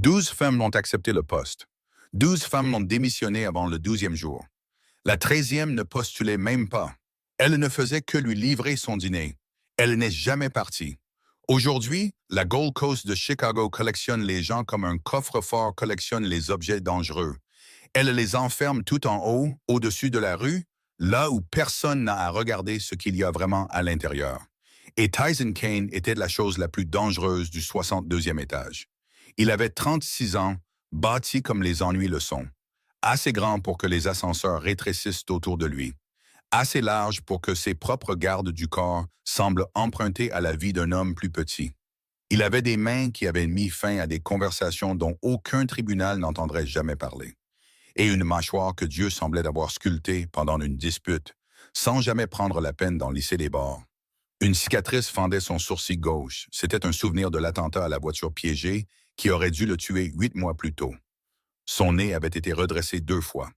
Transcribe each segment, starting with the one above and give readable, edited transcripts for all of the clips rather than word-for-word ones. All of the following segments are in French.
12 femmes ont accepté le poste. 12 femmes ont démissionné avant le 12e jour. La 13e ne postulait même pas. Elle ne faisait que lui livrer son dîner. Elle n'est jamais partie. Aujourd'hui, la Gold Coast de Chicago collectionne les gens comme un coffre-fort collectionne les objets dangereux. Elle les enferme tout en haut, au-dessus de la rue, là où personne n'a à regarder ce qu'il y a vraiment à l'intérieur. Et Tyson Kane était la chose la plus dangereuse du 62e étage. Il avait 36 ans, bâti comme les ennuis le sont. Assez grand pour que les ascenseurs rétrécissent autour de lui. Assez large pour que ses propres gardes du corps semblent emprunter à la vie d'un homme plus petit. Il avait des mains qui avaient mis fin à des conversations dont aucun tribunal n'entendrait jamais parler. Et une mâchoire que Dieu semblait avoir sculptée pendant une dispute, sans jamais prendre la peine d'en lisser les bords. Une cicatrice fendait son sourcil gauche. C'était un souvenir de l'attentat à la voiture piégée qui aurait dû le tuer 8 mois plus tôt. Son nez avait été redressé 2 fois.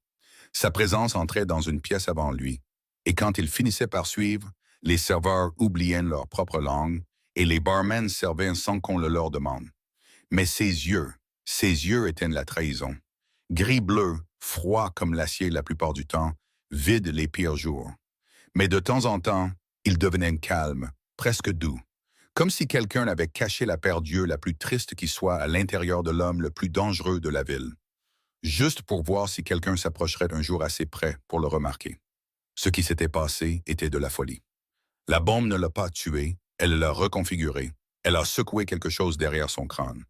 Sa présence entrait dans une pièce avant lui. Et quand il finissait par suivre, les serveurs oubliaient leur propre langue et les barmen servaient sans qu'on le leur demande. Mais ses yeux étaient la trahison. Gris-bleu, froid comme l'acier la plupart du temps, vide les pires jours. Mais de temps en temps, il devenait calme, presque doux. Comme si quelqu'un avait caché la paire d'yeux la plus triste qui soit à l'intérieur de l'homme le plus dangereux de la ville. Juste pour voir si quelqu'un s'approcherait un jour assez près pour le remarquer. Ce qui s'était passé était de la folie. La bombe ne l'a pas tué, elle l'a reconfiguré. Elle a secoué quelque chose derrière son crâne.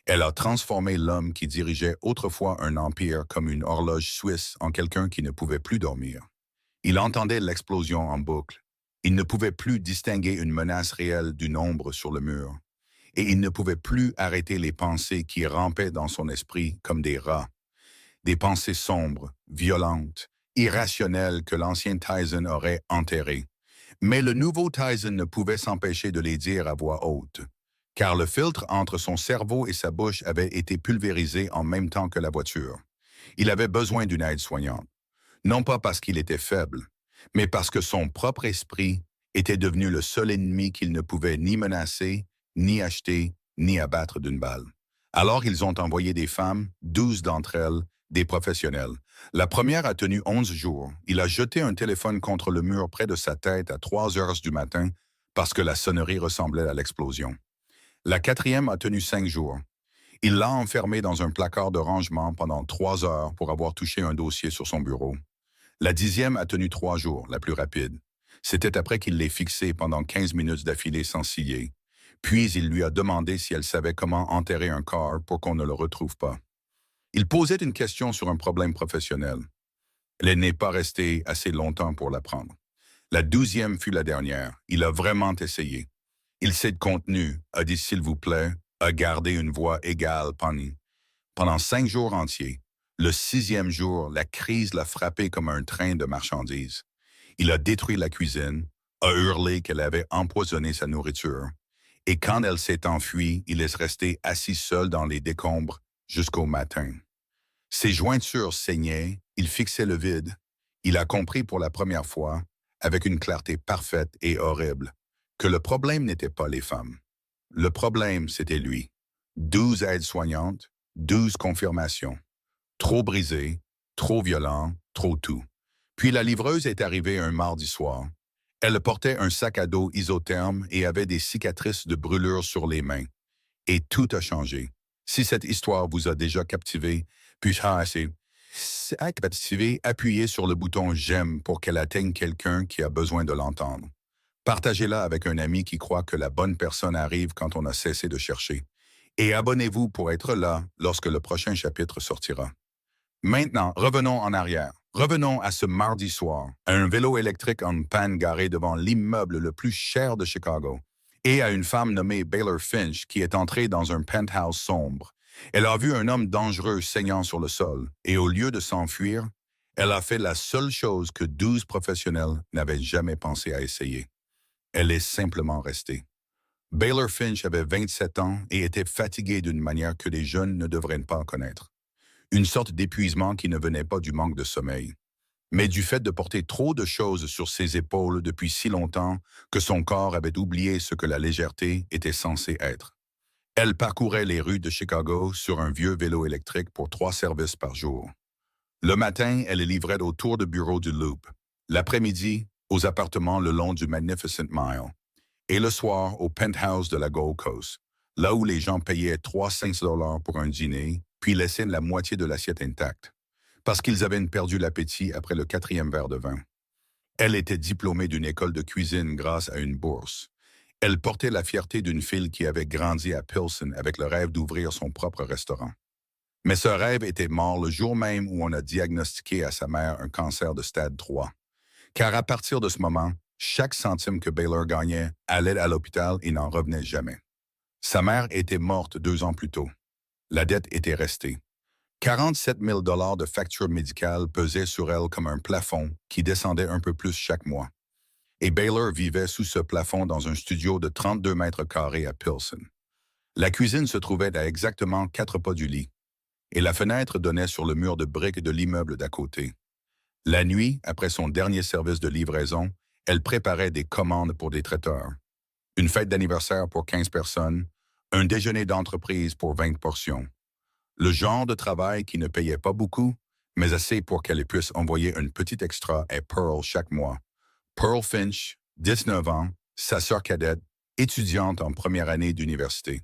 Elle a transformé l'homme qui dirigeait autrefois un empire comme une horloge suisse en quelqu'un qui ne pouvait plus dormir. Il entendait l'explosion en boucle. Il ne pouvait plus distinguer une menace réelle d'une ombre sur le mur. Et il ne pouvait plus arrêter les pensées qui rampaient dans son esprit comme des rats. Des pensées sombres, violentes, irrationnelles que l'ancien Tyson aurait enterrées. Mais le nouveau Tyson ne pouvait s'empêcher de les dire à voix haute, car le filtre entre son cerveau et sa bouche avait été pulvérisé en même temps que la voiture. Il avait besoin d'une aide soignante, non pas parce qu'il était faible, mais parce que son propre esprit était devenu le seul ennemi qu'il ne pouvait ni menacer, ni acheter, ni abattre d'une balle. Alors ils ont envoyé des femmes, 12 d'entre elles, des professionnels. La première a tenu 11 jours. Il a jeté un téléphone contre le mur près de sa tête à 3 heures du matin parce que la sonnerie ressemblait à l'explosion. La 4e a tenu 5 jours. Il l'a enfermée dans un placard de rangement pendant 3 heures pour avoir touché un dossier sur son bureau. La 10e a tenu 3 jours, la plus rapide. C'était après qu'il l'ait fixée pendant 15 minutes d'affilée sans ciller. Puis il lui a demandé si elle savait comment enterrer un corps pour qu'on ne le retrouve pas. Il posait une question sur un problème professionnel. Elle n'est pas restée assez longtemps pour l'apprendre. La 12e fut la dernière. Il a vraiment essayé. Il s'est contenu, a dit s'il vous plaît, a gardé une voix égale pendant 5 jours entiers. Le 6e jour, la crise l'a frappé comme un train de marchandises. Il a détruit la cuisine, a hurlé qu'elle avait empoisonné sa nourriture. Et quand elle s'est enfuie, il est resté assis seul dans les décombres jusqu'au matin. Ses jointures saignaient, il fixait le vide. Il a compris pour la première fois, avec une clarté parfaite et horrible, que le problème n'était pas les femmes. Le problème, c'était lui. 12 aides-soignantes, 12 confirmations. Trop brisé, trop violent, trop tout. Puis la livreuse est arrivée un mardi soir. Elle portait un sac à dos isotherme et avait des cicatrices de brûlure sur les mains. Et tout a changé. Si cette histoire vous a déjà captivé, puis appuyez sur le bouton «J'aime» pour qu'elle atteigne quelqu'un qui a besoin de l'entendre. Partagez-la avec un ami qui croit que la bonne personne arrive quand on a cessé de chercher. Et abonnez-vous pour être là lorsque le prochain chapitre sortira. Maintenant, revenons en arrière. Revenons à ce mardi soir, à un vélo électrique en panne garé devant l'immeuble le plus cher de Chicago, et à une femme nommée Baylor Finch qui est entrée dans un penthouse sombre. Elle a vu un homme dangereux saignant sur le sol, et au lieu de s'enfuir, elle a fait la seule chose que 12 professionnels n'avaient jamais pensé à essayer. Elle est simplement restée. Baylor Finch avait 27 ans et était fatiguée d'une manière que les jeunes ne devraient pas connaître. Une sorte d'épuisement qui ne venait pas du manque de sommeil, mais du fait de porter trop de choses sur ses épaules depuis si longtemps que son corps avait oublié ce que la légèreté était censée être. Elle parcourait les rues de Chicago sur un vieux vélo électrique pour 3 services par jour. Le matin, elle est livrée au tour de bureau du Loop. L'après-midi, aux appartements le long du Magnificent Mile. Et le soir, au penthouse de la Gold Coast, là où les gens payaient 300 $ pour un dîner, puis laissaient la moitié de l'assiette intacte, parce qu'ils avaient perdu l'appétit après le 4e verre de vin. Elle était diplômée d'une école de cuisine grâce à une bourse. Elle portait la fierté d'une fille qui avait grandi à Pilsen avec le rêve d'ouvrir son propre restaurant. Mais ce rêve était mort le jour même où on a diagnostiqué à sa mère un cancer de stade 3. Car à partir de ce moment, chaque centime que Baylor gagnait allait à l'hôpital et n'en revenait jamais. Sa mère était morte 2 ans plus tôt. La dette était restée. 47 000 $ de factures médicales pesaient sur elle comme un plafond qui descendait un peu plus chaque mois. Et Baylor vivait sous ce plafond dans un studio de 32 mètres carrés à Pilsen. La cuisine se trouvait à exactement 4 pas du lit, et la fenêtre donnait sur le mur de briques de l'immeuble d'à côté. La nuit, après son dernier service de livraison, elle préparait des commandes pour des traiteurs. Une fête d'anniversaire pour 15 personnes, un déjeuner d'entreprise pour 20 portions. Le genre de travail qui ne payait pas beaucoup, mais assez pour qu'elle puisse envoyer un petit extra à Pearl chaque mois. Pearl Finch, 19 ans, sa sœur cadette, étudiante en première année d'université.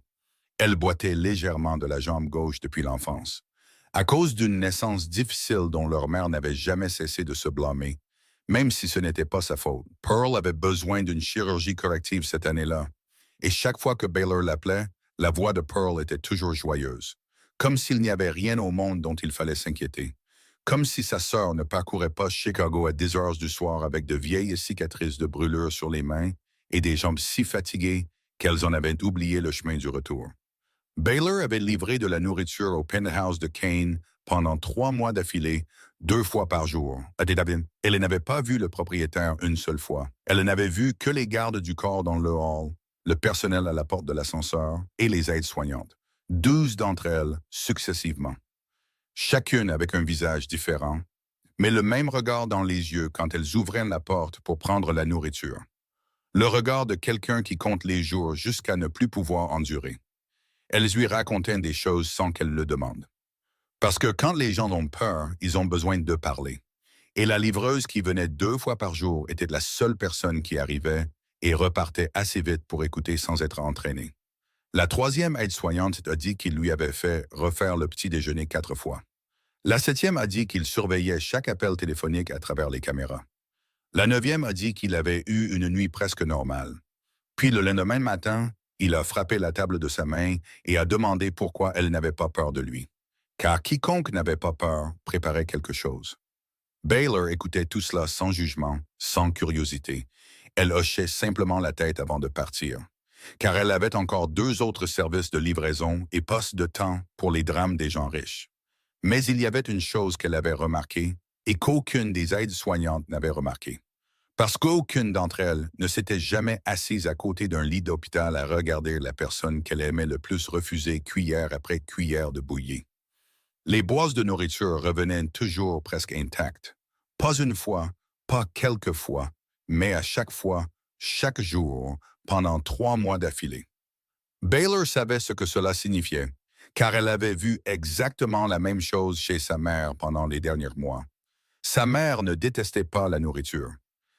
Elle boitait légèrement de la jambe gauche depuis l'enfance. À cause d'une naissance difficile dont leur mère n'avait jamais cessé de se blâmer, même si ce n'était pas sa faute, Pearl avait besoin d'une chirurgie corrective cette année-là. Et chaque fois que Baylor l'appelait, la voix de Pearl était toujours joyeuse. Comme s'il n'y avait rien au monde dont il fallait s'inquiéter. Comme si sa sœur ne parcourait pas Chicago à 10 heures du soir avec de vieilles cicatrices de brûlures sur les mains et des jambes si fatiguées qu'elles en avaient oublié le chemin du retour. Baylor avait livré de la nourriture au penthouse de Kane pendant 3 mois d'affilée, 2 fois par jour. Elle n'avait pas vu le propriétaire une seule fois. Elle n'avait vu que les gardes du corps dans le hall, le personnel à la porte de l'ascenseur et les aides-soignantes. 12 d'entre elles, successivement. Chacune avec un visage différent, mais le même regard dans les yeux quand elles ouvraient la porte pour prendre la nourriture. Le regard de quelqu'un qui compte les jours jusqu'à ne plus pouvoir endurer. Elles lui racontaient des choses sans qu'elle le demande. Parce que quand les gens ont peur, ils ont besoin de parler. Et la livreuse qui venait 2 fois par jour était la seule personne qui arrivait et repartait assez vite pour écouter sans être entraînée. La 3e aide-soignante a dit qu'il lui avait fait refaire le petit déjeuner 4 fois. La 7e a dit qu'il surveillait chaque appel téléphonique à travers les caméras. La 9e a dit qu'il avait eu une nuit presque normale. Puis le lendemain matin, il a frappé la table de sa main et a demandé pourquoi elle n'avait pas peur de lui. Car quiconque n'avait pas peur préparait quelque chose. Baylor écoutait tout cela sans jugement, sans curiosité. Elle hochait simplement la tête avant de partir. Car elle avait encore 2 autres services de livraison et postes de temps pour les drames des gens riches. Mais il y avait une chose qu'elle avait remarquée et qu'aucune des aides-soignantes n'avait remarqué. Parce qu'aucune d'entre elles ne s'était jamais assise à côté d'un lit d'hôpital à regarder la personne qu'elle aimait le plus refuser cuillère après cuillère de bouillie. Les boîtes de nourriture revenaient toujours presque intactes. Pas une fois, pas quelques fois, mais à chaque fois, chaque jour, pendant 3 mois d'affilée. Baylor savait ce que cela signifiait, car elle avait vu exactement la même chose chez sa mère pendant les derniers mois. Sa mère ne détestait pas la nourriture.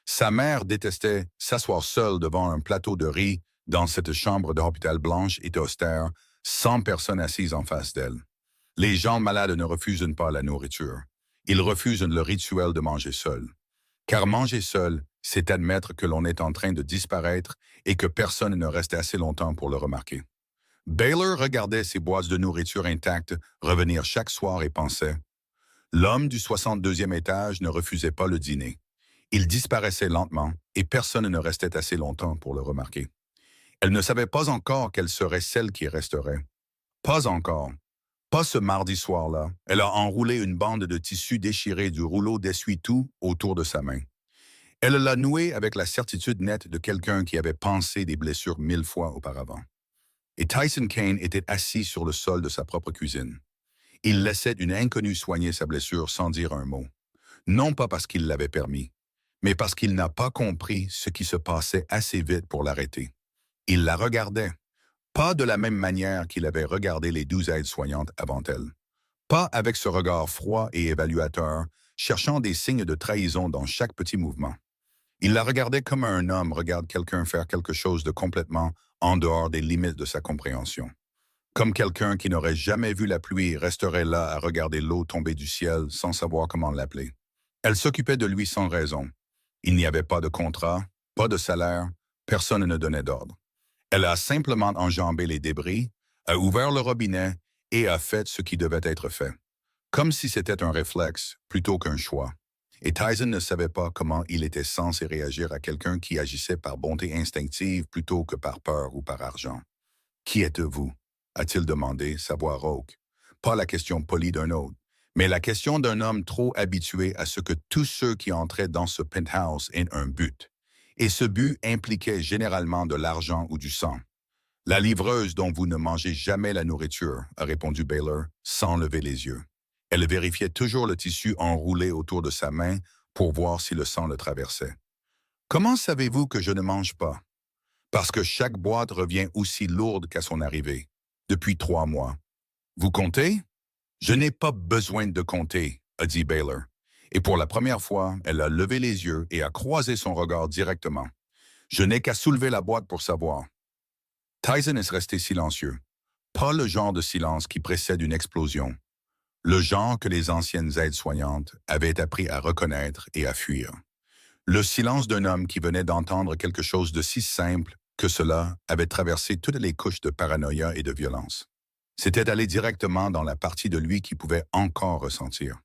Sa mère détestait s'asseoir seule devant un plateau de riz dans cette chambre d'hôpital blanche et austère, sans personne assise en face d'elle. Les gens malades ne refusent pas la nourriture. Ils refusent le rituel de manger seul. Car manger seul, c'est admettre que l'on est en train de disparaître et que personne ne reste assez longtemps pour le remarquer. Baylor regardait ses boîtes de nourriture intactes revenir chaque soir et pensait « L'homme du 62e étage ne refusait pas le dîner. Il disparaissait lentement et personne ne restait assez longtemps pour le remarquer. » Elle ne savait pas encore quelle serait celle qui resterait. Pas encore. Pas ce mardi soir-là. Elle a enroulé une bande de tissu déchiré du rouleau d'essuie-tout autour de sa main. Elle l'a noué avec la certitude nette de quelqu'un qui avait pansé des blessures 1000 fois auparavant. Et Tyson Kane était assis sur le sol de sa propre cuisine. Il laissait une inconnue soigner sa blessure sans dire un mot. Non pas parce qu'il l'avait permis, mais parce qu'il n'a pas compris ce qui se passait assez vite pour l'arrêter. Il la regardait, Pas de la même manière qu'il avait regardé les 12 aides-soignantes avant elle. Pas avec ce regard froid et évaluateur, cherchant des signes de trahison dans chaque petit mouvement. Il la regardait comme un homme regarde quelqu'un faire quelque chose de complètement en dehors des limites de sa compréhension. Comme quelqu'un qui n'aurait jamais vu la pluie resterait là à regarder l'eau tomber du ciel sans savoir comment l'appeler. Elle s'occupait de lui sans raison. Il n'y avait pas de contrat, pas de salaire, personne ne donnait d'ordre. Elle a simplement enjambé les débris, a ouvert le robinet et a fait ce qui devait être fait. Comme si c'était un réflexe plutôt qu'un choix. Et Tyson ne savait pas comment il était censé réagir à quelqu'un qui agissait par bonté instinctive plutôt que par peur ou par argent. Qui êtes-vous? A-t-il demandé, sa voix rauque. Pas la question polie d'un autre, mais la question d'un homme trop habitué à ce que tous ceux qui entraient dans ce penthouse aient un but. Et ce but impliquait généralement de l'argent ou du sang. La livreuse dont vous ne mangez jamais la nourriture, a répondu Baylor, sans lever les yeux. Elle vérifiait toujours le tissu enroulé autour de sa main pour voir si le sang le traversait. Comment savez-vous que je ne mange pas? Parce que chaque boîte revient aussi lourde qu'à son arrivée, depuis 3 mois. Vous comptez? Je n'ai pas besoin de compter, a dit Baylor. Et pour la première fois, elle a levé les yeux et a croisé son regard directement. Je n'ai qu'à soulever la boîte pour savoir. Tyson est resté silencieux. Pas le genre de silence qui précède une explosion. Le genre que les anciennes aides-soignantes avaient appris à reconnaître et à fuir. Le silence d'un homme qui venait d'entendre quelque chose de si simple que cela avait traversé toutes les couches de paranoïa et de violence. C'était aller directement dans la partie de lui qui pouvait encore ressentir.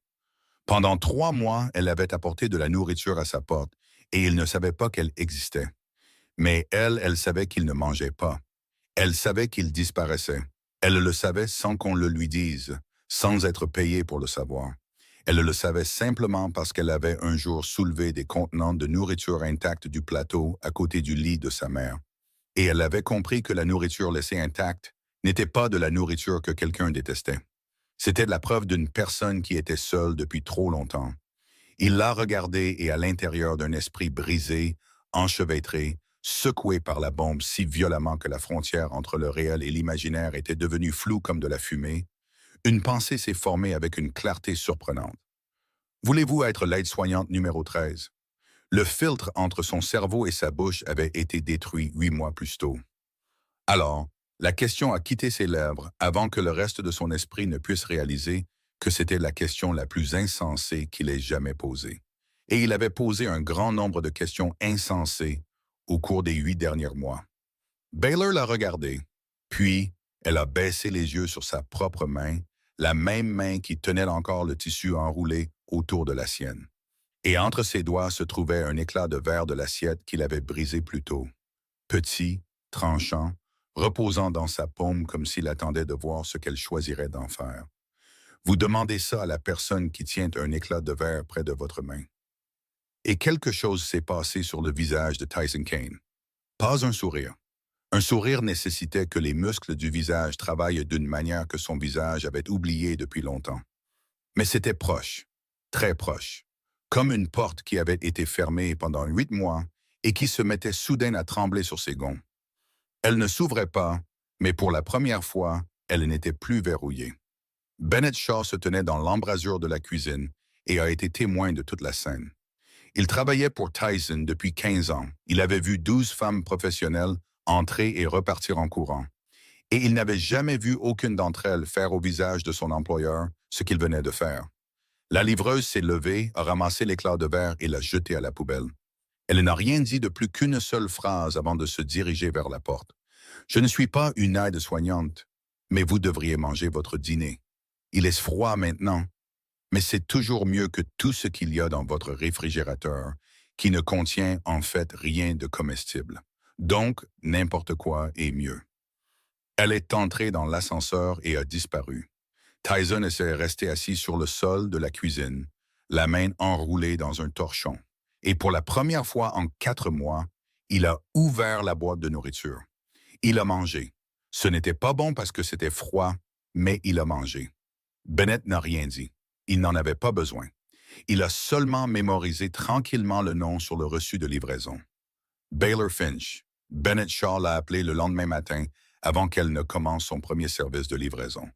Pendant 3 mois, elle avait apporté de la nourriture à sa porte et il ne savait pas qu'elle existait. Mais elle savait qu'il ne mangeait pas. Elle savait qu'il disparaissait. Elle le savait sans qu'on le lui dise, sans être payée pour le savoir. Elle le savait simplement parce qu'elle avait un jour soulevé des contenants de nourriture intacte du plateau à côté du lit de sa mère. Et elle avait compris que la nourriture laissée intacte n'était pas de la nourriture que quelqu'un détestait. C'était la preuve d'une personne qui était seule depuis trop longtemps. Il l'a regardée et à l'intérieur d'un esprit brisé, enchevêtré, secoué par la bombe si violemment que la frontière entre le réel et l'imaginaire était devenue floue comme de la fumée, une pensée s'est formée avec une clarté surprenante. Voulez-vous être l'aide-soignante numéro 13? Le filtre entre son cerveau et sa bouche avait été détruit 8 mois plus tôt. Alors, la question a quitté ses lèvres avant que le reste de son esprit ne puisse réaliser que c'était la question la plus insensée qu'il ait jamais posée. Et il avait posé un grand nombre de questions insensées au cours des 8 derniers mois. Baylor l'a regardée, puis elle a baissé les yeux sur sa propre main, la même main qui tenait encore le tissu enroulé autour de la sienne. Et entre ses doigts se trouvait un éclat de verre de l'assiette qu'il avait brisé plus tôt. Petit, tranchant, reposant dans sa paume comme s'il attendait de voir ce qu'elle choisirait d'en faire. Vous demandez ça à la personne qui tient un éclat de verre près de votre main. Et quelque chose s'est passé sur le visage de Tyson Kane. Pas un sourire. Un sourire nécessitait que les muscles du visage travaillent d'une manière que son visage avait oubliée depuis longtemps. Mais c'était proche, très proche, comme une porte qui avait été fermée pendant 8 mois et qui se mettait soudain à trembler sur ses gonds. Elle ne s'ouvrait pas, mais pour la première fois, elle n'était plus verrouillée. Bennett Shaw se tenait dans l'embrasure de la cuisine et a été témoin de toute la scène. Il travaillait pour Tyson depuis 15 ans. Il avait vu 12 femmes professionnelles entrer et repartir en courant. Et il n'avait jamais vu aucune d'entre elles faire au visage de son employeur ce qu'il venait de faire. La livreuse s'est levée, a ramassé l'éclat de verre et l'a jeté à la poubelle. Elle n'a rien dit de plus qu'une seule phrase avant de se diriger vers la porte. « Je ne suis pas une aide-soignante, mais vous devriez manger votre dîner. Il est froid maintenant, mais c'est toujours mieux que tout ce qu'il y a dans votre réfrigérateur, qui ne contient en fait rien de comestible. Donc, n'importe quoi est mieux. » Elle est entrée dans l'ascenseur et a disparu. Tyson est resté assis sur le sol de la cuisine, la main enroulée dans un torchon. Et pour la première fois en 4 mois, il a ouvert la boîte de nourriture. Il a mangé. Ce n'était pas bon parce que c'était froid, mais il a mangé. Bennett n'a rien dit. Il n'en avait pas besoin. Il a seulement mémorisé tranquillement le nom sur le reçu de livraison. Baylor Finch. Bennett Shaw l'a appelé le lendemain matin avant qu'elle ne commence son premier service de livraison.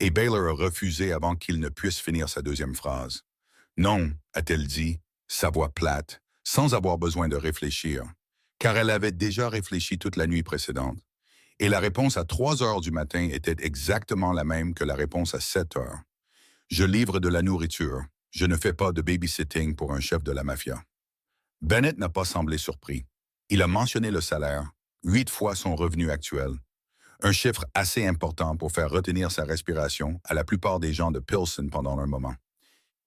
Et Baylor a refusé avant qu'il ne puisse finir sa deuxième phrase. Non, a-t-elle dit, sa voix plate, sans avoir besoin de réfléchir, car elle avait déjà réfléchi toute la nuit précédente. Et la réponse à 3 heures du matin était exactement la même que la réponse à 7 heures. Je livre de la nourriture. Je ne fais pas de babysitting pour un chef de la mafia. Bennett n'a pas semblé surpris. Il a mentionné le salaire, 8 fois son revenu actuel. Un chiffre assez important pour faire retenir sa respiration à la plupart des gens de Pilsen pendant un moment.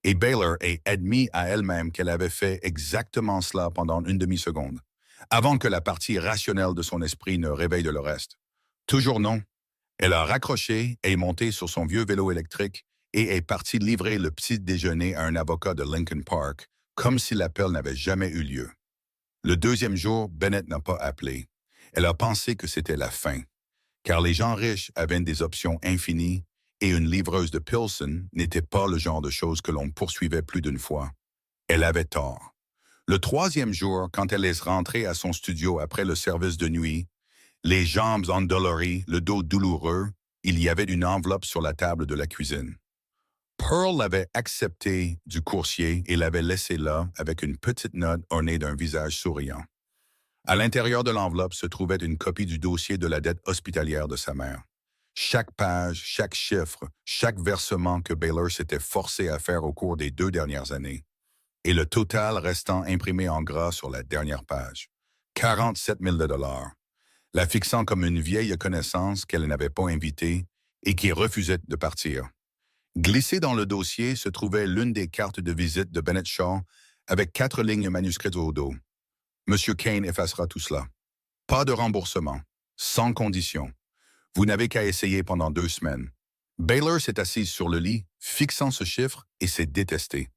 Et Baylor a admis à elle-même qu'elle avait fait exactement cela pendant une demi-seconde, avant que la partie rationnelle de son esprit ne réveille de le reste. Toujours non. Elle a raccroché et est montée sur son vieux vélo électrique et est partie livrer le petit déjeuner à un avocat de Lincoln Park, comme si l'appel n'avait jamais eu lieu. Le deuxième jour, Bennett n'a pas appelé. Elle a pensé que c'était la fin, car les gens riches avaient des options infinies et une livreuse de Pilsen n'était pas le genre de chose que l'on poursuivait plus d'une fois. Elle avait tort. Le troisième jour, quand elle est rentrée à son studio après le service de nuit, les jambes endolories, le dos douloureux, il y avait une enveloppe sur la table de la cuisine. Pearl l'avait acceptée du coursier et l'avait laissée là avec une petite note ornée d'un visage souriant. À l'intérieur de l'enveloppe se trouvait une copie du dossier de la dette hospitalière de sa mère. Chaque page, chaque chiffre, chaque versement que Baylor s'était forcé à faire au cours des 2 dernières années. Et le total restant imprimé en gras sur la dernière page. 47 000 $, la fixant comme une vieille connaissance qu'elle n'avait pas invitée et qui refusait de partir. Glissée dans le dossier se trouvait l'une des cartes de visite de Bennett Shaw avec 4 lignes manuscrites au dos. Monsieur Kane effacera tout cela. Pas de remboursement. Sans condition. Vous n'avez qu'à essayer pendant 2 semaines. Baylor s'est assise sur le lit, fixant ce chiffre, et s'est détestée.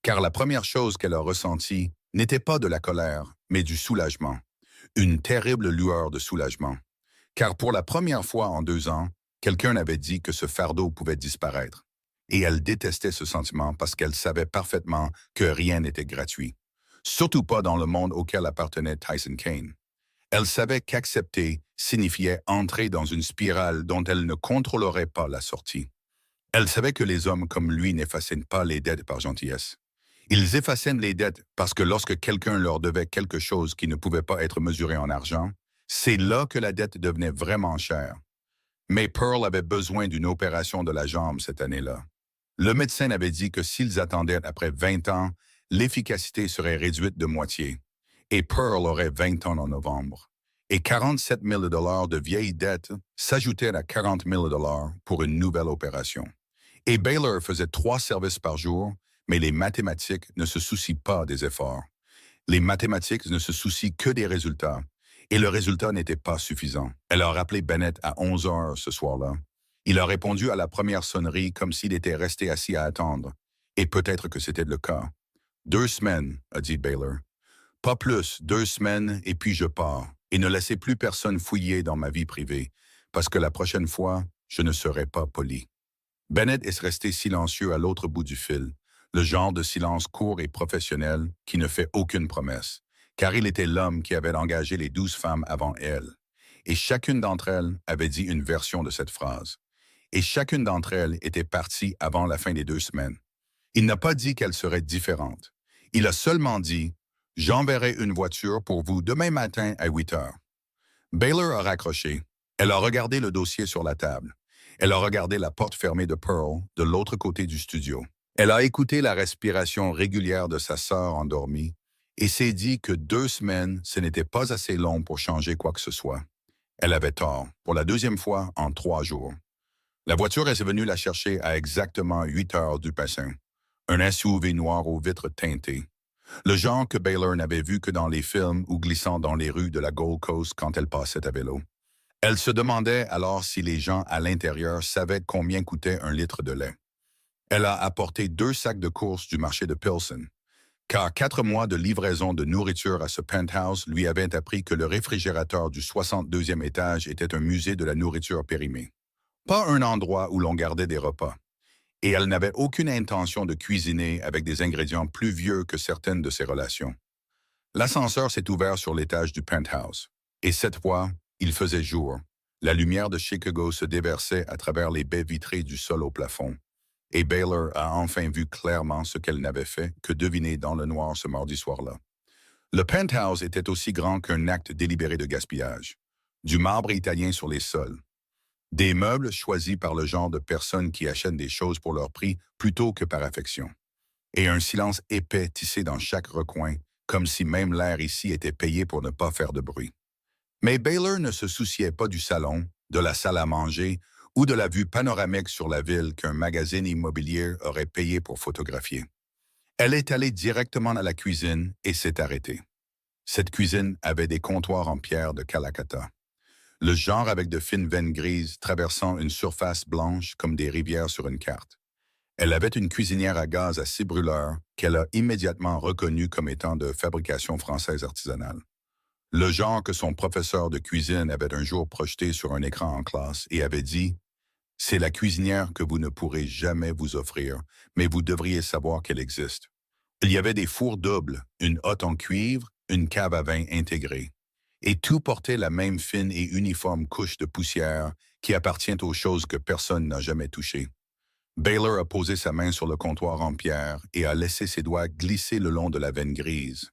Car la première chose qu'elle a ressentie n'était pas de la colère, mais du soulagement. Une terrible lueur de soulagement. Car pour la première fois en 2 ans, quelqu'un avait dit que ce fardeau pouvait disparaître. Et elle détestait ce sentiment parce qu'elle savait parfaitement que rien n'était gratuit. Surtout pas dans le monde auquel appartenait Tyson Kane. Elle savait qu'accepter signifiait entrer dans une spirale dont elle ne contrôlerait pas la sortie. Elle savait que les hommes comme lui n'effaçaient pas les dettes par gentillesse. Ils effaçaient les dettes parce que lorsque quelqu'un leur devait quelque chose qui ne pouvait pas être mesuré en argent, c'est là que la dette devenait vraiment chère. Mais Pearl avait besoin d'une opération de la jambe cette année-là. Le médecin avait dit que s'ils attendaient après 20 ans, l'efficacité serait réduite de moitié. Et Pearl aurait 20 ans en novembre. Et 47 000 $ de vieilles dettes s'ajoutaient à 40 000 $ pour une nouvelle opération. Et Baylor faisait 3 services par jour, mais les mathématiques ne se soucient pas des efforts. Les mathématiques ne se soucient que des résultats. Et le résultat n'était pas suffisant. Elle a rappelé Bennett à 11 heures ce soir-là. Il a répondu à la première sonnerie comme s'il était resté assis à attendre. Et peut-être que c'était le cas. 2 semaines, a dit Baylor. Pas plus, 2 semaines et puis je pars. Et ne laissez plus personne fouiller dans ma vie privée, parce que la prochaine fois, je ne serai pas poli. Bennett est resté silencieux à l'autre bout du fil, le genre de silence court et professionnel qui ne fait aucune promesse, car il était l'homme qui avait engagé les 12 femmes avant elle. Et chacune d'entre elles avait dit une version de cette phrase. Et chacune d'entre elles était partie avant la fin des 2 semaines. Il n'a pas dit qu'elle serait différente. Il a seulement dit « J'enverrai une voiture pour vous demain matin à 8 heures. » Baylor a raccroché. Elle a regardé le dossier sur la table. Elle a regardé la porte fermée de Pearl de l'autre côté du studio. Elle a écouté la respiration régulière de sa sœur endormie et s'est dit que 2 semaines, ce n'était pas assez long pour changer quoi que ce soit. Elle avait tort, pour la 2e fois en 3 jours. La voiture est venue la chercher à exactement 8 heures du bassin. Un SUV noir aux vitres teintées. Le genre que Baylor n'avait vu que dans les films ou glissant dans les rues de la Gold Coast quand elle passait à vélo. Elle se demandait alors si les gens à l'intérieur savaient combien coûtait un litre de lait. Elle a apporté 2 sacs de courses du marché de Pilsen, car 4 mois de livraison de nourriture à ce penthouse lui avaient appris que le réfrigérateur du 62e étage était un musée de la nourriture périmée. Pas un endroit où l'on gardait des repas. Et elle n'avait aucune intention de cuisiner avec des ingrédients plus vieux que certaines de ses relations. L'ascenseur s'est ouvert sur l'étage du penthouse. Et cette fois, il faisait jour. La lumière de Chicago se déversait à travers les baies vitrées du sol au plafond, et Baylor a enfin vu clairement ce qu'elle n'avait fait que deviner dans le noir ce mardi soir-là. Le penthouse était aussi grand qu'un acte délibéré de gaspillage. Du marbre italien sur les sols. Des meubles choisis par le genre de personnes qui achètent des choses pour leur prix plutôt que par affection. Et un silence épais tissé dans chaque recoin, comme si même l'air ici était payé pour ne pas faire de bruit. Mais Baylor ne se souciait pas du salon, de la salle à manger ou de la vue panoramique sur la ville qu'un magazine immobilier aurait payé pour photographier. Elle est allée directement à la cuisine et s'est arrêtée. Cette cuisine avait des comptoirs en pierre de Calacata. Le genre avec de fines veines grises traversant une surface blanche comme des rivières sur une carte. Elle avait une cuisinière à gaz assez brûleur qu'elle a immédiatement reconnue comme étant de fabrication française artisanale. Le genre que son professeur de cuisine avait un jour projeté sur un écran en classe et avait dit « C'est la cuisinière que vous ne pourrez jamais vous offrir, mais vous devriez savoir qu'elle existe. » Il y avait des fours doubles, une hotte en cuivre, une cave à vin intégrée. Et tout portait la même fine et uniforme couche de poussière qui appartient aux choses que personne n'a jamais touchées. Baylor a posé sa main sur le comptoir en pierre et a laissé ses doigts glisser le long de la veine grise,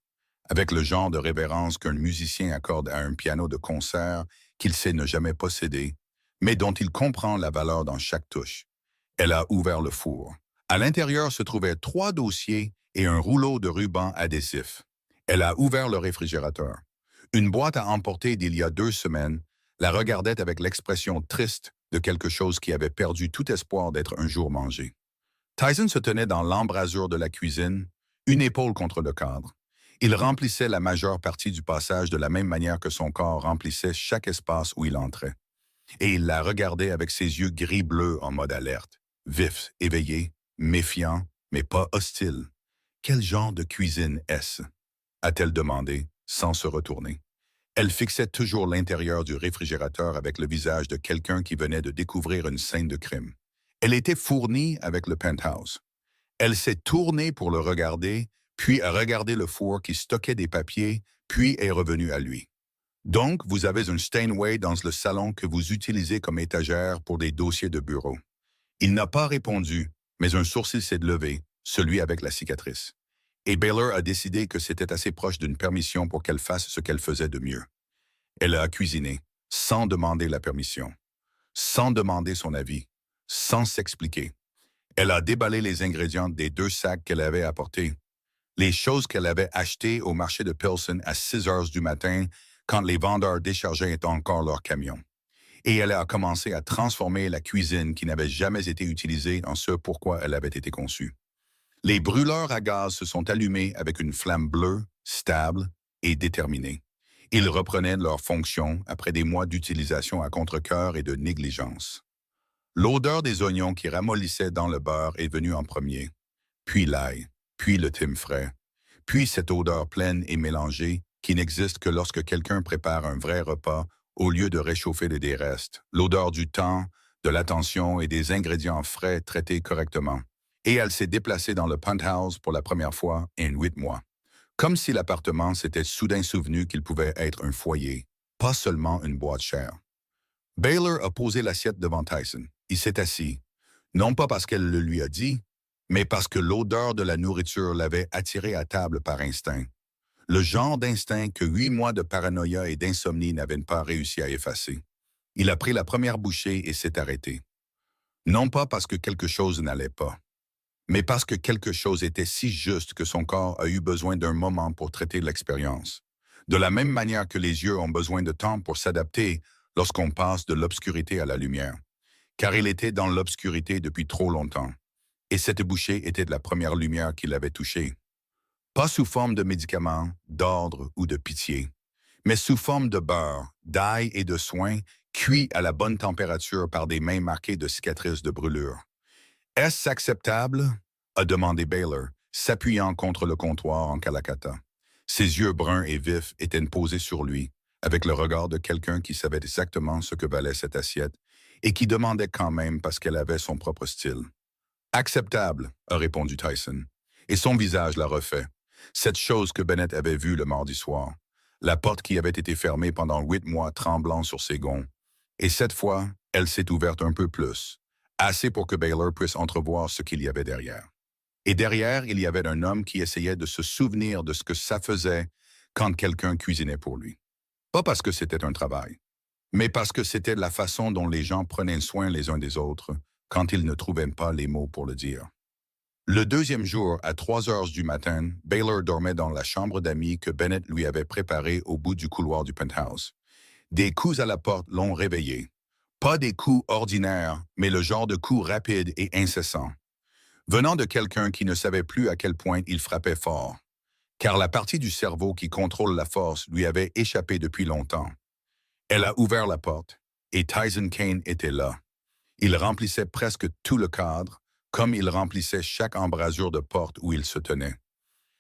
avec le genre de révérence qu'un musicien accorde à un piano de concert qu'il sait ne jamais posséder, mais dont il comprend la valeur dans chaque touche. Elle a ouvert le four. À l'intérieur se trouvaient 3 dossiers et un rouleau de ruban adhésif. Elle a ouvert le réfrigérateur. Une boîte à emporter d'il y a 2 semaines la regardait avec l'expression triste de quelque chose qui avait perdu tout espoir d'être un jour mangé. Tyson se tenait dans l'embrasure de la cuisine, une épaule contre le cadre. Il remplissait la majeure partie du passage de la même manière que son corps remplissait chaque espace où il entrait. Et il la regardait avec ses yeux gris-bleu en mode alerte, vifs, éveillés, méfiants, mais pas hostiles. Quel genre de cuisine est-ce? A-t-elle demandé, sans se retourner. Elle fixait toujours l'intérieur du réfrigérateur avec le visage de quelqu'un qui venait de découvrir une scène de crime. Elle était fournie avec le penthouse. Elle s'est tournée pour le regarder, puis a regardé le four qui stockait des papiers, puis est revenue à lui. Donc, vous avez une Steinway dans le salon que vous utilisez comme étagère pour des dossiers de bureau. Il n'a pas répondu, mais un sourcil s'est levé, celui avec la cicatrice. Et Baylor a décidé que c'était assez proche d'une permission pour qu'elle fasse ce qu'elle faisait de mieux. Elle a cuisiné, sans demander la permission, sans demander son avis, sans s'expliquer. Elle a déballé les ingrédients des 2 sacs qu'elle avait apportés, les choses qu'elle avait achetées au marché de Pilsen à 6 heures du matin quand les vendeurs déchargeaient encore leurs camions. Et elle a commencé à transformer la cuisine qui n'avait jamais été utilisée en ce pourquoi elle avait été conçue. Les brûleurs à gaz se sont allumés avec une flamme bleue, stable et déterminée. Ils reprenaient leur fonction après des mois d'utilisation à contre-cœur et de négligence. L'odeur des oignons qui ramollissaient dans le beurre est venue en premier, puis l'ail, puis le thym frais, puis cette odeur pleine et mélangée qui n'existe que lorsque quelqu'un prépare un vrai repas au lieu de réchauffer des restes, l'odeur du temps, de l'attention et des ingrédients frais traités correctement. Et elle s'est déplacée dans le penthouse pour la première fois en 8 mois. Comme si l'appartement s'était soudain souvenu qu'il pouvait être un foyer, pas seulement une boîte chère. Baylor a posé l'assiette devant Tyson. Il s'est assis, non pas parce qu'elle le lui a dit, mais parce que l'odeur de la nourriture l'avait attiré à table par instinct. Le genre d'instinct que 8 mois de paranoïa et d'insomnie n'avaient pas réussi à effacer. Il a pris la première bouchée et s'est arrêté. Non pas parce que quelque chose n'allait pas, mais parce que quelque chose était si juste que son corps a eu besoin d'un moment pour traiter l'expérience. De la même manière que les yeux ont besoin de temps pour s'adapter lorsqu'on passe de l'obscurité à la lumière. Car il était dans l'obscurité depuis trop longtemps. Et cette bouchée était de la première lumière qu'il avait touchée. Pas sous forme de médicaments, d'ordre ou de pitié, mais sous forme de beurre, d'ail et de soin, cuits à la bonne température par des mains marquées de cicatrices de brûlure. Est-ce acceptable? A demandé Baylor, s'appuyant contre le comptoir en Calacata. Ses yeux bruns et vifs étaient posés sur lui, avec le regard de quelqu'un qui savait exactement ce que valait cette assiette et qui demandait quand même parce qu'elle avait son propre style. Acceptable, a répondu Tyson, et son visage l'a refait. Cette chose que Bennett avait vue le mardi soir, la porte qui avait été fermée pendant 8 mois tremblant sur ses gonds, Et cette fois, elle s'est ouverte un peu plus, assez pour que Baylor puisse entrevoir ce qu'il y avait derrière. Et derrière, il y avait un homme qui essayait de se souvenir de ce que ça faisait quand quelqu'un cuisinait pour lui. Pas parce que c'était un travail, mais parce que c'était la façon dont les gens prenaient soin les uns des autres quand ils ne trouvaient pas les mots pour le dire. Le deuxième jour, à 3 heures du matin, Baylor dormait dans la chambre d'amis que Bennett lui avait préparée au bout du couloir du penthouse. Des coups à la porte l'ont réveillé. Pas des coups ordinaires, mais le genre de coups rapides et incessants, venant de quelqu'un qui ne savait plus à quel point il frappait fort, car la partie du cerveau qui contrôle la force lui avait échappé depuis longtemps. Elle a ouvert la porte, et Tyson Kane était là. Il remplissait presque tout le cadre, comme il remplissait chaque embrasure de porte où il se tenait.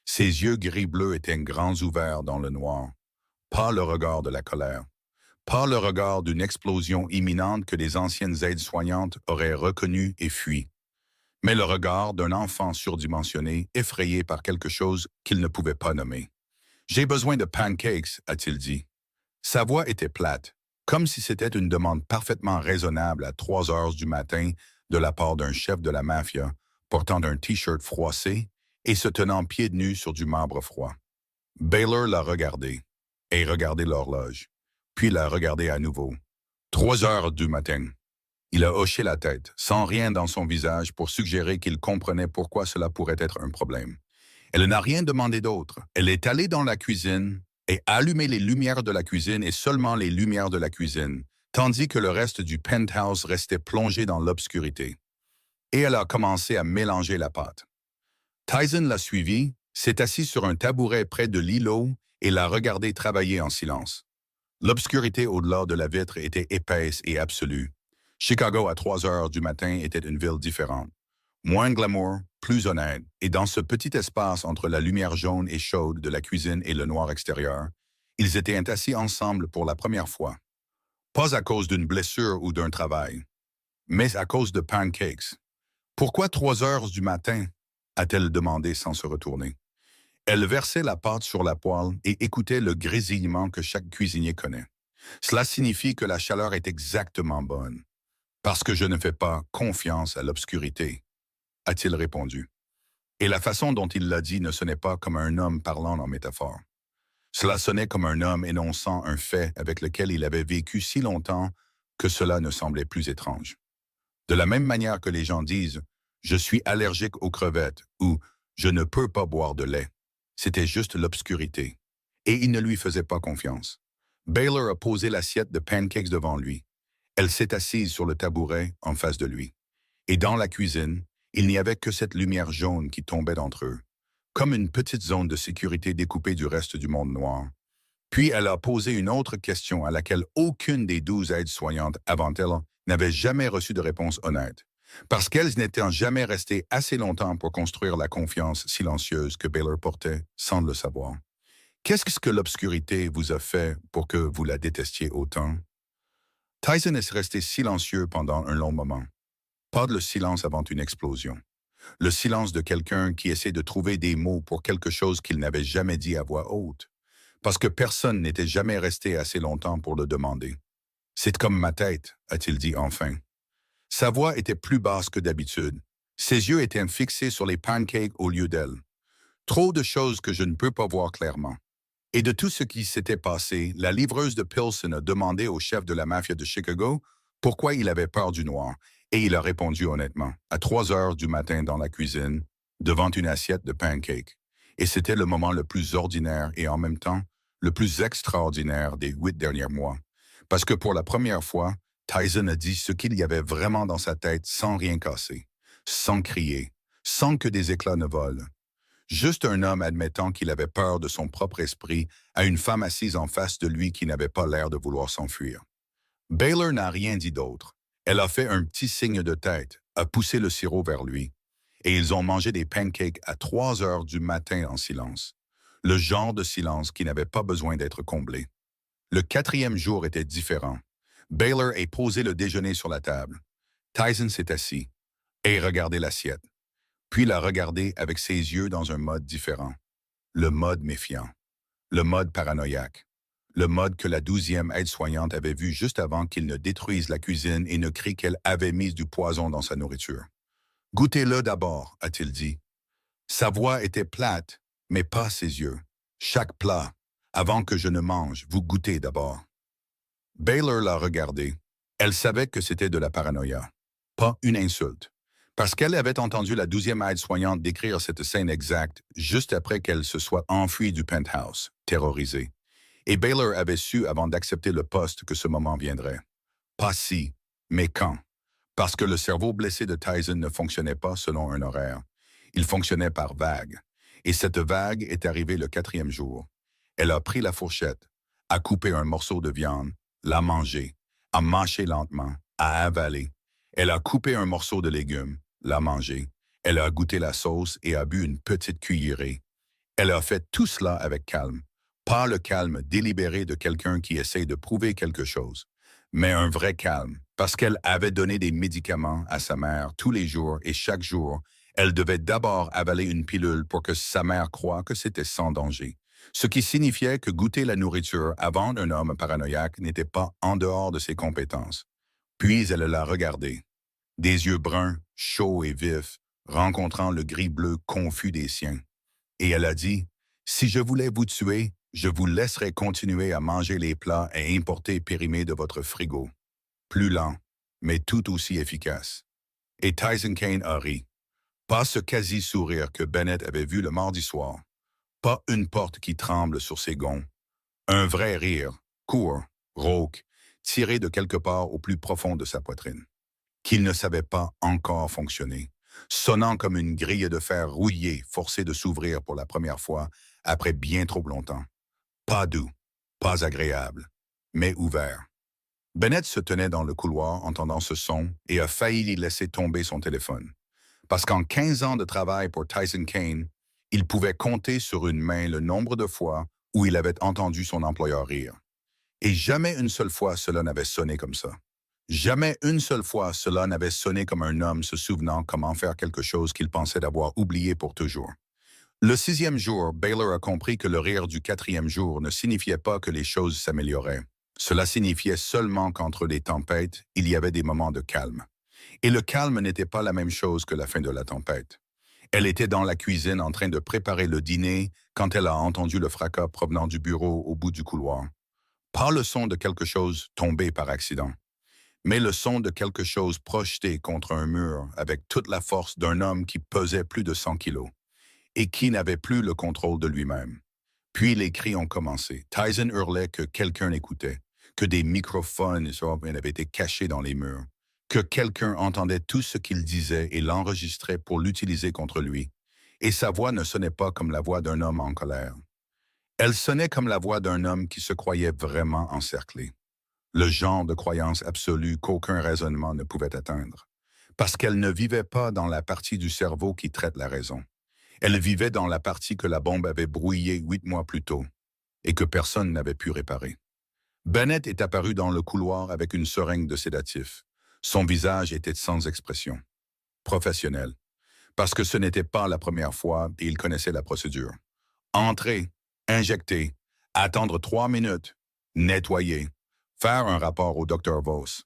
Ses yeux gris-bleus étaient grands ouverts dans le noir. Pas le regard de la colère. Pas le regard d'une explosion imminente que les anciennes aides-soignantes auraient reconnue et fui, mais le regard d'un enfant surdimensionné, effrayé par quelque chose qu'il ne pouvait pas nommer. « J'ai besoin de pancakes », a-t-il dit. Sa voix était plate, comme si c'était une demande parfaitement raisonnable à 3 heures du matin de la part d'un chef de la mafia portant un T-shirt froissé et se tenant pieds nus sur du marbre froid. Baylor l'a regardé, et regardé l'horloge, puis l'a regardé à nouveau. 3 heures du matin. Il a hoché la tête, sans rien dans son visage pour suggérer qu'il comprenait pourquoi cela pourrait être un problème. Elle n'a rien demandé d'autre. Elle est allée dans la cuisine et allumé les lumières de la cuisine et seulement les lumières de la cuisine, tandis que le reste du penthouse restait plongé dans l'obscurité. Et elle a commencé à mélanger la pâte. Tyson l'a suivie, s'est assis sur un tabouret près de l'îlot et l'a regardé travailler en silence. L'obscurité au-delà de la vitre était épaisse et absolue. Chicago à 3 heures du matin était une ville différente. Moins glamour, plus honnête, et dans ce petit espace entre la lumière jaune et chaude de la cuisine et le noir extérieur, ils étaient assis ensemble pour la première fois. Pas à cause d'une blessure ou d'un travail, mais à cause de pancakes. « Pourquoi 3 heures du matin ?» a-t-elle demandé sans se retourner. Elle versait la pâte sur la poêle et écoutait le grésillement que chaque cuisinier connaît. « Cela signifie que la chaleur est exactement bonne. Parce que je ne fais pas confiance à l'obscurité, » a-t-il répondu. Et la façon dont il l'a dit ne sonnait pas comme un homme parlant en métaphore. Cela sonnait comme un homme énonçant un fait avec lequel il avait vécu si longtemps que cela ne semblait plus étrange. De la même manière que les gens disent « je suis allergique aux crevettes » ou « je ne peux pas boire de lait », c'était juste l'obscurité. Et il ne lui faisait pas confiance. Baylor a posé l'assiette de pancakes devant lui. Elle s'est assise sur le tabouret en face de lui. Et dans la cuisine, il n'y avait que cette lumière jaune qui tombait d'entre eux, comme une petite zone de sécurité découpée du reste du monde noir. Puis elle a posé une autre question à laquelle aucune des 12 aides-soignantes avant elle n'avait jamais reçu de réponse honnête, parce qu'elles n'étaient jamais restées assez longtemps pour construire la confiance silencieuse que Baylor portait sans le savoir. Qu'est-ce que l'obscurité vous a fait pour que vous la détestiez autant? Tyson est resté silencieux pendant un long moment. Pas de le silence avant une explosion. Le silence de quelqu'un qui essaie de trouver des mots pour quelque chose qu'il n'avait jamais dit à voix haute, parce que personne n'était jamais resté assez longtemps pour le demander. « C'est comme ma tête », a-t-il dit enfin. Sa voix était plus basse que d'habitude. Ses yeux étaient fixés sur les pancakes au lieu d'elle. Trop de choses que je ne peux pas voir clairement. Et de tout ce qui s'était passé, la livreuse de Pilsen a demandé au chef de la mafia de Chicago pourquoi il avait peur du noir, et il a répondu honnêtement, à 3 heures du matin dans la cuisine, devant une assiette de pancakes. Et c'était le moment le plus ordinaire et en même temps le plus extraordinaire des 8 derniers mois. Parce que pour la première fois, Tyson a dit ce qu'il y avait vraiment dans sa tête sans rien casser, sans crier, sans que des éclats ne volent. Juste un homme admettant qu'il avait peur de son propre esprit à une femme assise en face de lui qui n'avait pas l'air de vouloir s'enfuir. Baylor n'a rien dit d'autre. Elle a fait un petit signe de tête, a poussé le sirop vers lui, et ils ont mangé des pancakes à 3 heures du matin en silence. Le genre de silence qui n'avait pas besoin d'être comblé. Le 4e jour était différent. Baylor a posé le déjeuner sur la table. Tyson s'est assis et regardé l'assiette. Puis l'a regardé avec ses yeux dans un mode différent. Le mode méfiant. Le mode paranoïaque. le mode que la 12e aide-soignante avait vu juste avant qu'il ne détruise la cuisine et ne crie qu'elle avait mis du poison dans sa nourriture. Goûtez-le d'abord, a-t-il dit. Sa voix était plate, mais pas ses yeux. Chaque plat, avant que je ne mange, vous goûtez d'abord. Baylor l'a regardé. Elle savait que c'était de la paranoïa, pas une insulte, parce qu'elle avait entendu la 12e aide-soignante décrire cette scène exacte juste après qu'elle se soit enfuie du penthouse, terrorisée. Et Baylor avait su avant d'accepter le poste que ce moment viendrait. Pas si, mais quand. Parce que le cerveau blessé de Tyson ne fonctionnait pas selon un horaire. Il fonctionnait par vague. Et cette vague est arrivée le 4e jour. Elle a pris la fourchette, a coupé un morceau de viande, l'a mangé, a mâché lentement, a avalé. Elle a coupé un morceau de légumes, l'a mangé. Elle a goûté la sauce et a bu une petite cuillerée. Elle a fait tout cela avec calme. Pas le calme délibéré de quelqu'un qui essaie de prouver quelque chose, mais un vrai calme, parce qu'elle avait donné des médicaments à sa mère tous les jours et chaque jour, elle devait d'abord avaler une pilule pour que sa mère croie que c'était sans danger, ce qui signifiait que goûter la nourriture avant un homme paranoïaque n'était pas en dehors de ses compétences. Puis elle l'a regardé, des yeux bruns, chauds et vifs, rencontrant le gris-bleu confus des siens. Et elle a dit, « Si je voulais vous tuer, je vous laisserais continuer à manger les plats et importer périmés de votre frigo. Plus lent, mais tout aussi efficace. » Et Tyson Kane a ri. Pas ce quasi-sourire que Bennett avait vu le mardi soir. Pas une porte qui tremble sur ses gonds. Un vrai rire, court, rauque, tiré de quelque part au plus profond de sa poitrine, qu'il ne savait pas encore fonctionner, sonnant comme une grille de fer rouillée forcée de s'ouvrir pour la première fois après bien trop longtemps. Pas doux, pas agréable, mais ouvert. Bennett se tenait dans le couloir entendant ce son et a failli y laisser tomber son téléphone. Parce qu'en 15 ans de travail pour Tyson Kane, il pouvait compter sur une main le nombre de fois où il avait entendu son employeur rire. Et jamais une seule fois cela n'avait sonné comme ça. Jamais une seule fois cela n'avait sonné comme un homme se souvenant comment faire quelque chose qu'il pensait avoir oublié pour toujours. Le 6e jour, Baylor a compris que le rire du 4e jour ne signifiait pas que les choses s'amélioraient. Cela signifiait seulement qu'entre les tempêtes, il y avait des moments de calme. Et le calme n'était pas la même chose que la fin de la tempête. Elle était dans la cuisine en train de préparer le dîner quand elle a entendu le fracas provenant du bureau au bout du couloir. Pas le son de quelque chose tombé par accident, mais le son de quelque chose projeté contre un mur avec toute la force d'un homme qui pesait plus de 100 kilos et qui n'avait plus le contrôle de lui-même. Puis les cris ont commencé. Tyson hurlait que quelqu'un l'écoutait, que des microphones avaient été cachés dans les murs, que quelqu'un entendait tout ce qu'il disait et l'enregistrait pour l'utiliser contre lui. Et sa voix ne sonnait pas comme la voix d'un homme en colère. Elle sonnait comme la voix d'un homme qui se croyait vraiment encerclé. Le genre de croyance absolue qu'aucun raisonnement ne pouvait atteindre. Parce qu'elle ne vivait pas dans la partie du cerveau qui traite la raison. Elle vivait dans la partie que la bombe avait brouillée 8 mois plus tôt et que personne n'avait pu réparer. Bennett est apparu dans le couloir avec une seringue de sédatif. Son visage était sans expression. Professionnel. Parce que ce n'était pas la première fois et il connaissait la procédure. Entrer, injecter, attendre 3 minutes, nettoyer, faire un rapport au Dr. Vos.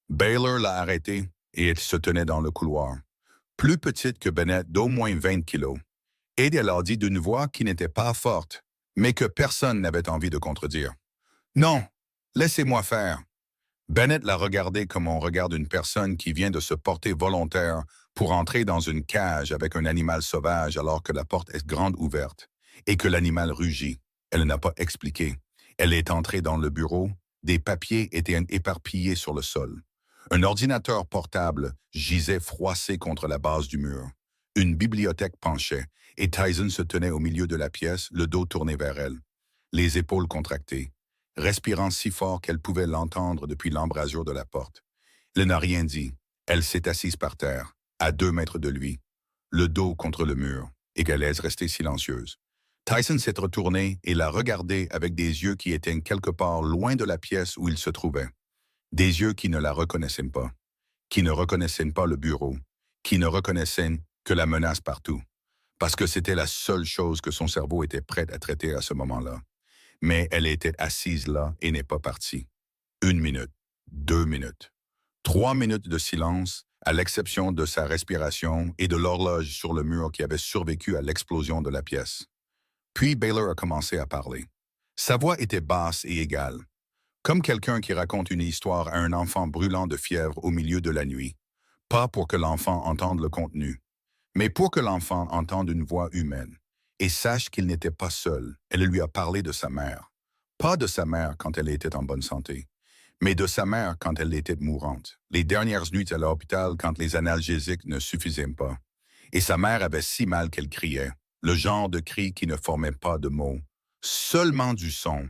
Baylor l'a arrêté et elle se tenait dans le couloir. Plus petite que Bennett d'au moins 20 kilos. Et elle a dit d'une voix qui n'était pas forte, mais que personne n'avait envie de contredire. « Non, laissez-moi faire. » Bennett l'a regardé comme on regarde une personne qui vient de se porter volontaire pour entrer dans une cage avec un animal sauvage alors que la porte est grande ouverte et que l'animal rugit. Elle n'a pas expliqué. Elle est entrée dans le bureau. Des papiers étaient éparpillés sur le sol. Un ordinateur portable gisait froissé contre la base du mur. Une bibliothèque penchait et Tyson se tenait au milieu de la pièce, le dos tourné vers elle, les épaules contractées, respirant si fort qu'elle pouvait l'entendre depuis l'embrasure de la porte. Elle n'a rien dit. Elle s'est assise par terre, à 2 mètres de lui, le dos contre le mur, et qu'elle est restée silencieuse. Tyson s'est retourné et l'a regardée avec des yeux qui étaient quelque part loin de la pièce où il se trouvait. Des yeux qui ne la reconnaissaient pas, qui ne reconnaissaient pas le bureau, qui ne reconnaissaient que la menace partout, parce que c'était la seule chose que son cerveau était prêt à traiter à ce moment-là. Mais elle était assise là et n'est pas partie. 1 minute, 2 minutes, 3 minutes de silence, à l'exception de sa respiration et de l'horloge sur le mur qui avait survécu à l'explosion de la pièce. Puis Baylor a commencé à parler. Sa voix était basse et égale, comme quelqu'un qui raconte une histoire à un enfant brûlant de fièvre au milieu de la nuit. Pas pour que l'enfant entende le contenu, mais pour que l'enfant entende une voix humaine et sache qu'il n'était pas seul. Elle lui a parlé de sa mère. Pas de sa mère quand elle était en bonne santé, mais de sa mère quand elle était mourante. Les dernières nuits à l'hôpital quand les analgésiques ne suffisaient pas. Et sa mère avait si mal qu'elle criait, le genre de cri qui ne formait pas de mots, seulement du son,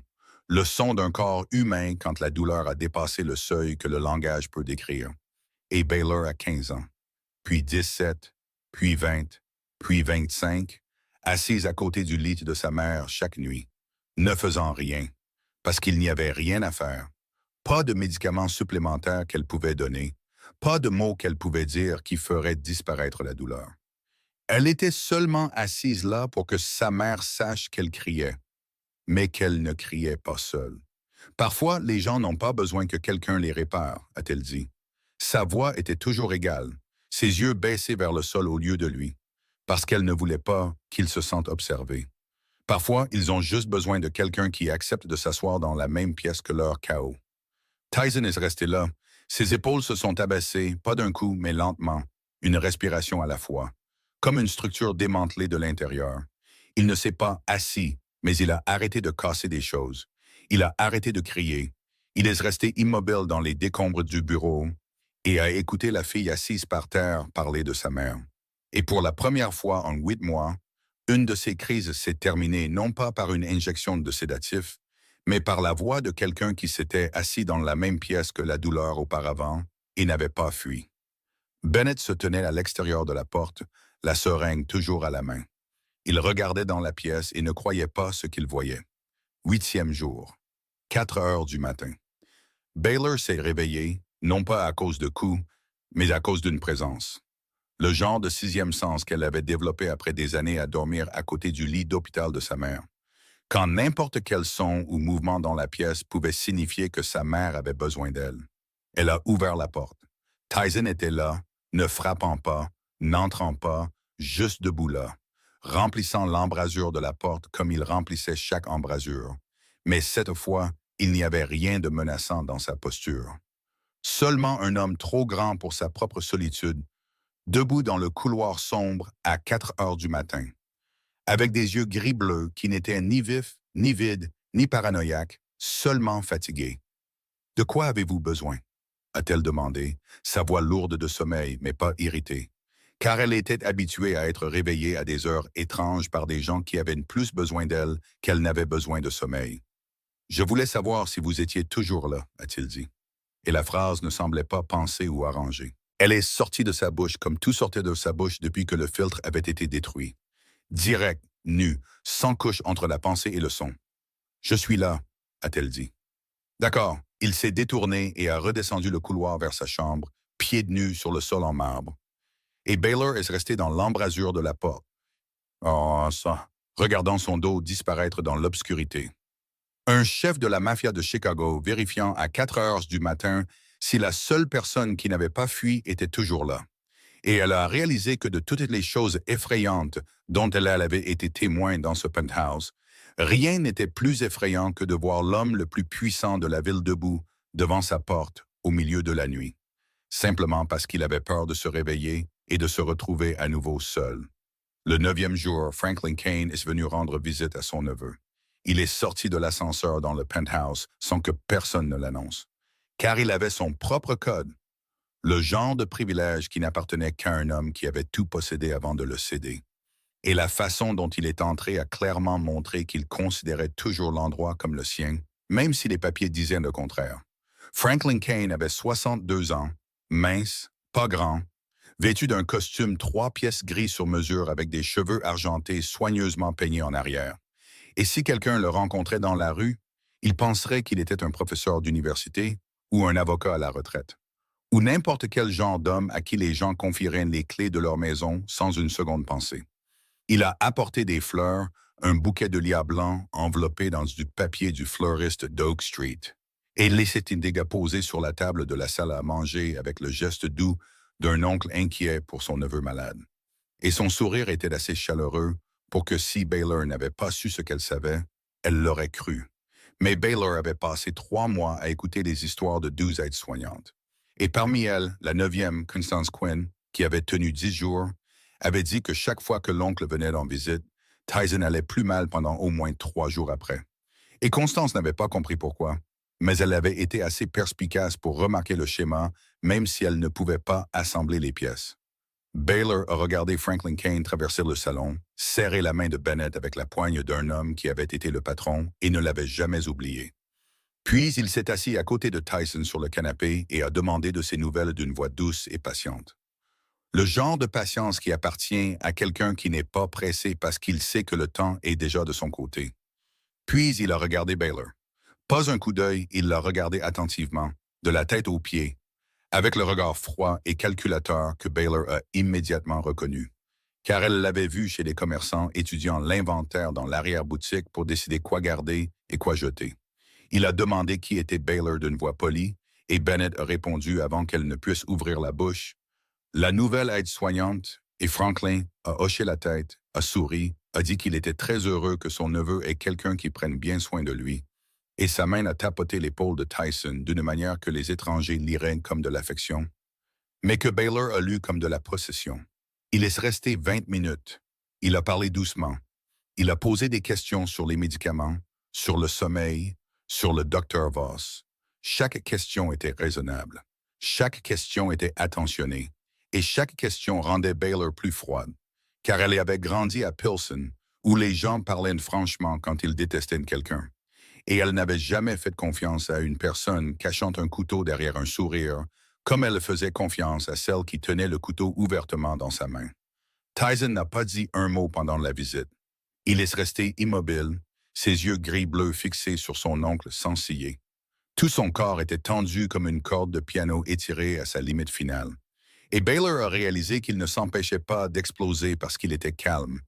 le son d'un corps humain quand la douleur a dépassé le seuil que le langage peut décrire. Et Baylor a 15 ans, puis 17, puis 20, puis 25, assise à côté du lit de sa mère chaque nuit, ne faisant rien, parce qu'il n'y avait rien à faire. Pas de médicaments supplémentaires qu'elle pouvait donner, pas de mots qu'elle pouvait dire qui feraient disparaître la douleur. Elle était seulement assise là pour que sa mère sache qu'elle criait, mais qu'elle ne criait pas seule. Parfois, les gens n'ont pas besoin que quelqu'un les répare, a-t-elle dit. Sa voix était toujours égale, ses yeux baissés vers le sol au lieu de lui, parce qu'elle ne voulait pas qu'il se sente observé. Parfois, ils ont juste besoin de quelqu'un qui accepte de s'asseoir dans la même pièce que leur chaos. Tyson est resté là. Ses épaules se sont abaissées, pas d'un coup, mais lentement, une respiration à la fois, comme une structure démantelée de l'intérieur. Il ne s'est pas assis, mais il a arrêté de casser des choses. Il a arrêté de crier. Il est resté immobile dans les décombres du bureau et a écouté la fille assise par terre parler de sa mère. Et pour la première fois en 8 mois, une de ces crises s'est terminée non pas par une injection de sédatif, mais par la voix de quelqu'un qui s'était assis dans la même pièce que la douleur auparavant et n'avait pas fui. Bennett se tenait à l'extérieur de la porte, la seringue toujours à la main. Il regardait dans la pièce et ne croyait pas ce qu'il voyait. 8e jour, 4 heures du matin. Baylor s'est réveillé, non pas à cause de coups, mais à cause d'une présence. Le genre de 6e sens qu'elle avait développé après des années à dormir à côté du lit d'hôpital de sa mère. Quand n'importe quel son ou mouvement dans la pièce pouvait signifier que sa mère avait besoin d'elle. Elle a ouvert la porte. Tyson était là, ne frappant pas, n'entrant pas, juste debout là, remplissant l'embrasure de la porte comme il remplissait chaque embrasure. Mais cette fois, il n'y avait rien de menaçant dans sa posture. Seulement un homme trop grand pour sa propre solitude, debout dans le couloir sombre à 4 heures du matin, avec des yeux gris-bleu qui n'étaient ni vifs, ni vides, ni paranoïaques, seulement fatigués. « De quoi avez-vous besoin ?» a-t-elle demandé, sa voix lourde de sommeil, mais pas irritée, car elle était habituée à être réveillée à des heures étranges par des gens qui avaient plus besoin d'elle qu'elle n'avait besoin de sommeil. « Je voulais savoir si vous étiez toujours là, a-t-il dit. Et la phrase ne semblait pas pensée ou arrangée. Elle est sortie de sa bouche comme tout sortait de sa bouche depuis que le filtre avait été détruit. Direct, nu, sans couche entre la pensée et le son. « Je suis là, a-t-elle dit. D'accord, il s'est détourné et a redescendu le couloir vers sa chambre, pieds nus sur le sol en marbre. Et Baylor est resté dans l'embrasure de la porte. Oh, ça, regardant son dos disparaître dans l'obscurité. Un chef de la mafia de Chicago vérifiant à 4 heures du matin si la seule personne qui n'avait pas fui était toujours là. Et elle a réalisé que de toutes les choses effrayantes dont elle avait été témoin dans ce penthouse, rien n'était plus effrayant que de voir l'homme le plus puissant de la ville debout devant sa porte au milieu de la nuit, simplement parce qu'il avait peur de se réveiller et de se retrouver à nouveau seul. Le 9e jour, Franklin Kane est venu rendre visite à son neveu. Il est sorti de l'ascenseur dans le penthouse sans que personne ne l'annonce, car il avait son propre code. Le genre de privilège qui n'appartenait qu'à un homme qui avait tout possédé avant de le céder. Et la façon dont il est entré a clairement montré qu'il considérait toujours l'endroit comme le sien, même si les papiers disaient le contraire. Franklin Kane avait 62 ans, mince, pas grand, vêtu d'un costume 3 pièces gris sur mesure avec des cheveux argentés soigneusement peignés en arrière. Et si quelqu'un le rencontrait dans la rue, il penserait qu'il était un professeur d'université ou un avocat à la retraite, ou n'importe quel genre d'homme à qui les gens confieraient les clés de leur maison sans une seconde pensée. Il a apporté des fleurs, un bouquet de lilas blanc enveloppé dans du papier du fleuriste d'Oak Street, et laissait Indiga poser sur la table de la salle à manger avec le geste doux d'un oncle inquiet pour son neveu malade. Et son sourire était assez chaleureux pour que si Baylor n'avait pas su ce qu'elle savait, elle l'aurait cru. Mais Baylor avait passé 3 mois à écouter des histoires de 12 aides-soignantes. Et parmi elles, la 9e, Constance Quinn, qui avait tenu 10 jours, avait dit que chaque fois que l'oncle venait en visite, Tyson allait plus mal pendant au moins 3 jours après. Et Constance n'avait pas compris pourquoi, mais elle avait été assez perspicace pour remarquer le schéma, même si elle ne pouvait pas assembler les pièces. Baylor a regardé Franklin Kane traverser le salon, serrer la main de Bennett avec la poigne d'un homme qui avait été le patron et ne l'avait jamais oublié. Puis il s'est assis à côté de Tyson sur le canapé et a demandé de ses nouvelles d'une voix douce et patiente. Le genre de patience qui appartient à quelqu'un qui n'est pas pressé parce qu'il sait que le temps est déjà de son côté. Puis il a regardé Baylor. Pas un coup d'œil, il l'a regardé attentivement, de la tête aux pieds, avec le regard froid et calculateur que Baylor a immédiatement reconnu, car elle l'avait vu chez les commerçants étudiant l'inventaire dans l'arrière-boutique pour décider quoi garder et quoi jeter. Il a demandé qui était Baylor d'une voix polie, et Bennett a répondu avant qu'elle ne puisse ouvrir la bouche. La nouvelle aide-soignante, et Franklin a hoché la tête, a souri, a dit qu'il était très heureux que son neveu ait quelqu'un qui prenne bien soin de lui, et sa main a tapoté l'épaule de Tyson d'une manière que les étrangers liraient comme de l'affection, mais que Baylor a lu comme de la possession. Il est resté 20 minutes. Il a parlé doucement. Il a posé des questions sur les médicaments, sur le sommeil, sur le docteur Voss. Chaque question était raisonnable. Chaque question était attentionnée. Et chaque question rendait Baylor plus froide, car elle avait grandi à Pilsen, où les gens parlaient franchement quand ils détestaient quelqu'un. Et elle n'avait jamais fait confiance à une personne cachant un couteau derrière un sourire, comme elle faisait confiance à celle qui tenait le couteau ouvertement dans sa main. Tyson n'a pas dit un mot pendant la visite. Il est resté immobile, ses yeux gris-bleu fixés sur son oncle sans ciller. Tout son corps était tendu comme une corde de piano étirée à sa limite finale. Et Baylor a réalisé qu'il ne s'empêchait pas d'exploser parce qu'il était calme.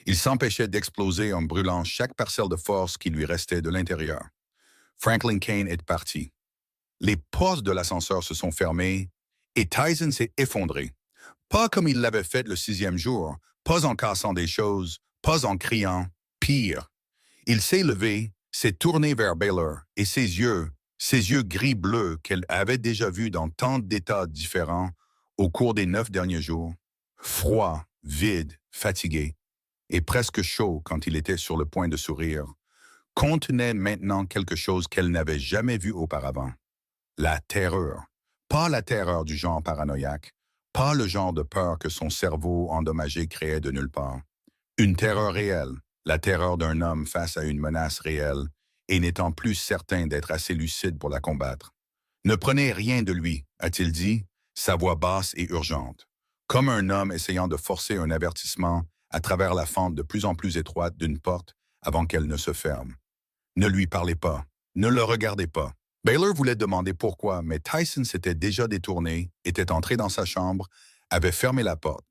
Il s'empêchait d'exploser en brûlant chaque parcelle de force qui lui restait de l'intérieur. Franklin Kane est parti. Les portes de l'ascenseur se sont fermées et Tyson s'est effondré. Pas comme il l'avait fait le 6e jour, pas en cassant des choses, pas en criant, pire. Il s'est levé, s'est tourné vers Baylor et ses yeux gris-bleus qu'elle avait déjà vus dans tant d'états différents au cours des 9 derniers jours, froids, vides, fatigués, et presque chaud quand il était sur le point de sourire, contenait maintenant quelque chose qu'elle n'avait jamais vu auparavant. La terreur. Pas la terreur du genre paranoïaque, pas le genre de peur que son cerveau endommagé créait de nulle part. Une terreur réelle, la terreur d'un homme face à une menace réelle et n'étant plus certain d'être assez lucide pour la combattre. Ne prenez rien de lui, a-t-il dit, sa voix basse et urgente, comme un homme essayant de forcer un avertissement à travers la fente de plus en plus étroite d'une porte avant qu'elle ne se ferme. Ne lui parlez pas, ne le regardez pas. Baylor voulait demander pourquoi, mais Tyson s'était déjà détourné, était entré dans sa chambre, avait fermé la porte,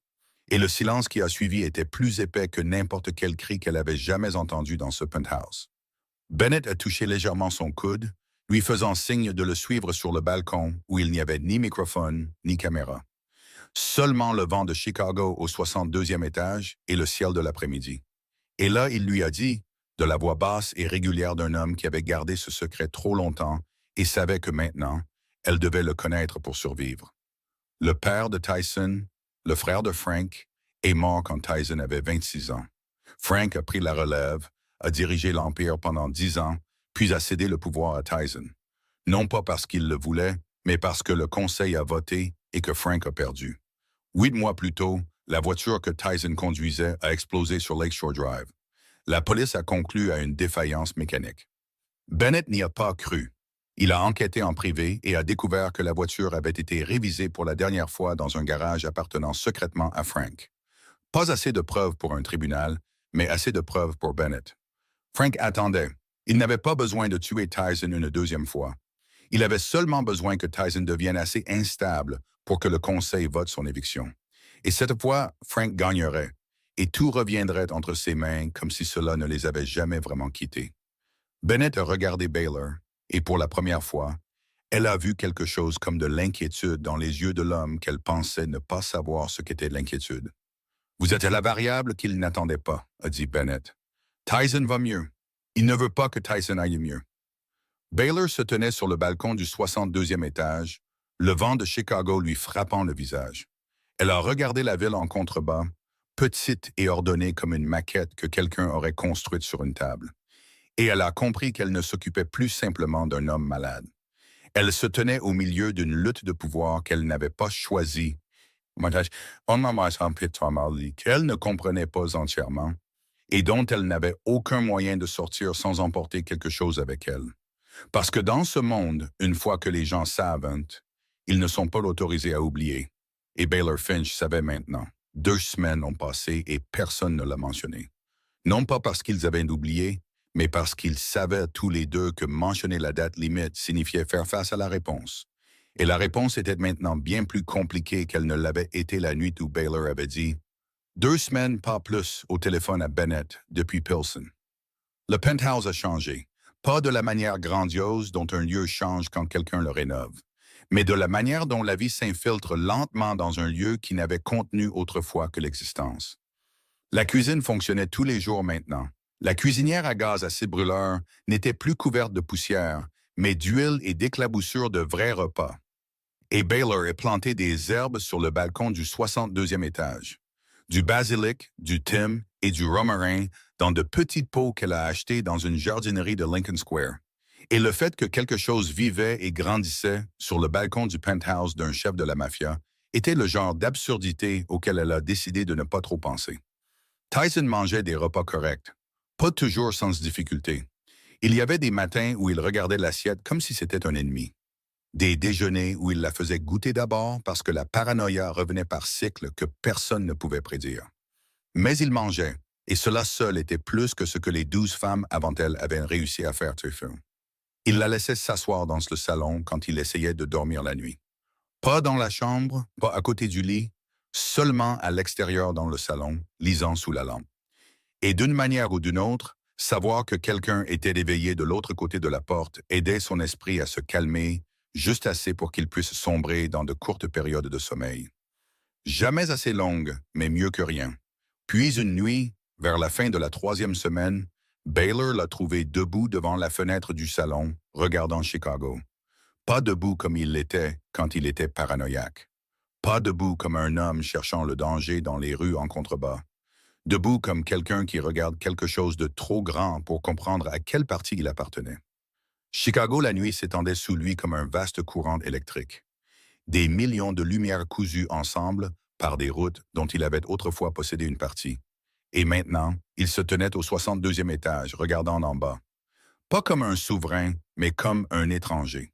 et le silence qui a suivi était plus épais que n'importe quel cri qu'elle avait jamais entendu dans ce penthouse. Bennett a touché légèrement son coude, lui faisant signe de le suivre sur le balcon où il n'y avait ni microphone ni caméra. Seulement le vent de Chicago au 62e étage et le ciel de l'après-midi. Et là, il lui a dit, de la voix basse et régulière d'un homme qui avait gardé ce secret trop longtemps et savait que maintenant, elle devait le connaître pour survivre. Le père de Tyson, le frère de Frank, est mort quand Tyson avait 26 ans. Frank a pris la relève, a dirigé l'Empire pendant 10 ans, puis a cédé le pouvoir à Tyson. Non pas parce qu'il le voulait, mais parce que le Conseil a voté et que Frank a perdu. 8 mois plus tôt, la voiture que Tyson conduisait a explosé sur Lakeshore Drive. La police a conclu à une défaillance mécanique. Bennett n'y a pas cru. Il a enquêté en privé et a découvert que la voiture avait été révisée pour la dernière fois dans un garage appartenant secrètement à Frank. Pas assez de preuves pour un tribunal, mais assez de preuves pour Bennett. Frank attendait. Il n'avait pas besoin de tuer Tyson une deuxième fois. Il avait seulement besoin que Tyson devienne assez instable pour que le conseil vote son éviction. Et cette fois, Frank gagnerait. et tout reviendrait entre ses mains comme si cela ne les avait jamais vraiment quittés. Bennett a regardé Baylor, et pour la première fois, elle a vu quelque chose comme de l'inquiétude dans les yeux de l'homme qu'elle pensait ne pas savoir ce qu'était l'inquiétude. « Vous êtes la variable qu'il n'attendait pas », a dit Bennett. « Tyson va mieux. Il ne veut pas que Tyson aille mieux. » Baylor se tenait sur le balcon du 62e étage, le vent de Chicago lui frappant le visage. Elle a regardé la ville en contrebas, petite et ordonnée comme une maquette que quelqu'un aurait construite sur une table. Et elle a compris qu'elle ne s'occupait plus simplement d'un homme malade. Elle se tenait au milieu d'une lutte de pouvoir qu'elle n'avait pas choisie, qu'elle ne comprenait pas entièrement, et dont elle n'avait aucun moyen de sortir sans emporter quelque chose avec elle. Parce que dans ce monde, une fois que les gens savent, ils ne sont pas autorisés à oublier. Et Baylor Finch savait maintenant. 2 semaines ont passé et personne ne l'a mentionné. Non pas parce qu'ils avaient oublié, mais parce qu'ils savaient tous les deux que mentionner la date limite signifiait faire face à la réponse. Et la réponse était maintenant bien plus compliquée qu'elle ne l'avait été la nuit où Baylor avait dit « 2 semaines, pas plus, au téléphone à Bennett depuis Pilsen. » Le penthouse a changé, pas de la manière grandiose dont un lieu change quand quelqu'un le rénove, mais de la manière dont la vie s'infiltre lentement dans un lieu qui n'avait contenu autrefois que l'existence. La cuisine fonctionnait tous les jours maintenant. La cuisinière à gaz assez brûleur n'était plus couverte de poussière, mais d'huile et d'éclaboussures de vrais repas. Et Baylor a planté des herbes sur le balcon du 62e étage. Du basilic, du thym et du romarin dans de petites pots qu'elle a achetées dans une jardinerie de Lincoln Square. Et le fait que quelque chose vivait et grandissait sur le balcon du penthouse d'un chef de la mafia était le genre d'absurdité auquel elle a décidé de ne pas trop penser. Tyson mangeait des repas corrects, pas toujours sans difficulté. Il y avait des matins où il regardait l'assiette comme si c'était un ennemi. Des déjeuners où il la faisait goûter d'abord parce que la paranoïa revenait par cycle que personne ne pouvait prédire. Mais il mangeait, et cela seul était plus que ce que les 12 femmes avant elle avaient réussi à faire tuer. Il la laissait s'asseoir dans le salon quand il essayait de dormir la nuit. Pas dans la chambre, pas à côté du lit, seulement à l'extérieur dans le salon, lisant sous la lampe. Et d'une manière ou d'une autre, savoir que quelqu'un était éveillé de l'autre côté de la porte aidait son esprit à se calmer, juste assez pour qu'il puisse sombrer dans de courtes périodes de sommeil. Jamais assez longues, mais mieux que rien. Puis une nuit, vers la fin de la 3e semaine, Baylor l'a trouvé debout devant la fenêtre du salon, regardant Chicago. Pas debout comme il l'était quand il était paranoïaque. Pas debout comme un homme cherchant le danger dans les rues en contrebas. Debout comme quelqu'un qui regarde quelque chose de trop grand pour comprendre à quelle partie il appartenait. Chicago la nuit s'étendait sous lui comme un vaste courant électrique. Des millions de lumières cousues ensemble par des routes dont il avait autrefois possédé une partie. Et maintenant, il se tenait au 62e étage, regardant en bas. Pas comme un souverain, mais comme un étranger.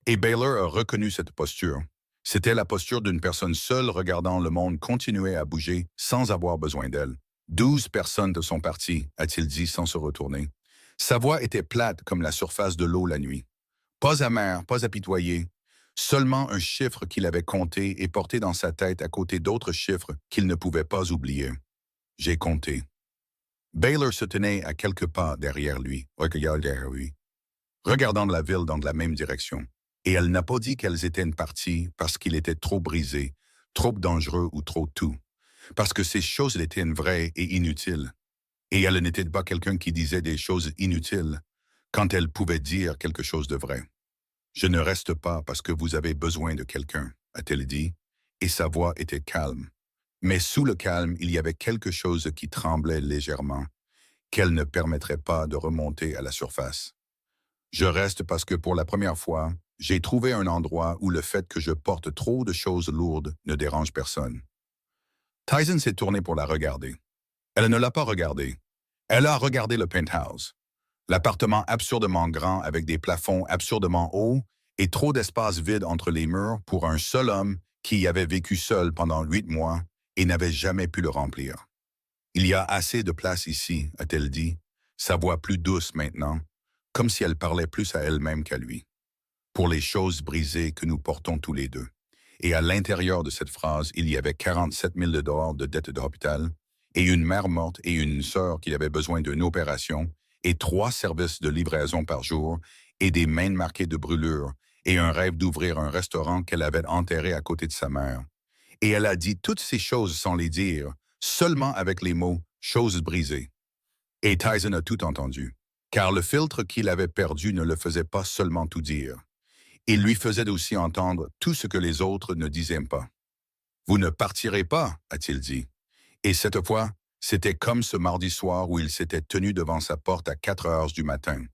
Et Baylor a reconnu cette posture. C'était la posture d'une personne seule regardant le monde continuer à bouger sans avoir besoin d'elle. 12 personnes de son parti, a-t-il dit sans se retourner. Sa voix était plate comme la surface de l'eau la nuit. Pas amère, pas apitoyée, seulement un chiffre qu'il avait compté et porté dans sa tête à côté d'autres chiffres qu'il ne pouvait pas oublier. J'ai compté. Baylor se tenait à quelques pas derrière lui, regardant la ville dans la même direction. Et elle n'a pas dit qu'elles étaient une partie parce qu'il était trop brisé, trop dangereux ou trop tout. Parce que ces choses étaient vraies et inutiles. Et elle n'était pas quelqu'un qui disait des choses inutiles quand elle pouvait dire quelque chose de vrai. Je ne reste pas parce que vous avez besoin de quelqu'un, a-t-elle dit, et sa voix était calme. Mais sous le calme, il y avait quelque chose qui tremblait légèrement, qu'elle ne permettrait pas de remonter à la surface. Je reste parce que pour la première fois, j'ai trouvé un endroit où le fait que je porte trop de choses lourdes ne dérange personne. Tyson s'est tournée pour la regarder. Elle ne l'a pas regardé. Elle a regardé le penthouse. L'appartement absurdement grand avec des plafonds absurdement hauts et trop d'espace vide entre les murs pour un seul homme qui y avait vécu seul pendant 8 mois et n'avait jamais pu le remplir. Il y a assez de place ici, a-t-elle dit, sa voix plus douce maintenant, comme si elle parlait plus à elle-même qu'à lui. Pour les choses brisées que nous portons tous les deux. Et à l'intérieur de cette phrase, il y avait 47 000 $ de dette d'hôpital et une mère morte et une sœur qui avait besoin d'une opération, et 3 services de livraison par jour, et des mains marquées de brûlures, et un rêve d'ouvrir un restaurant qu'elle avait enterré à côté de sa mère. Et elle a dit toutes ces choses sans les dire, seulement avec les mots « choses brisées ». Et Tyson a tout entendu, car le filtre qu'il avait perdu ne le faisait pas seulement tout dire. Il lui faisait aussi entendre tout ce que les autres ne disaient pas. « Vous ne partirez pas », a-t-il dit. Et cette fois, c'était comme ce mardi soir où il s'était tenu devant sa porte à 4 heures du matin.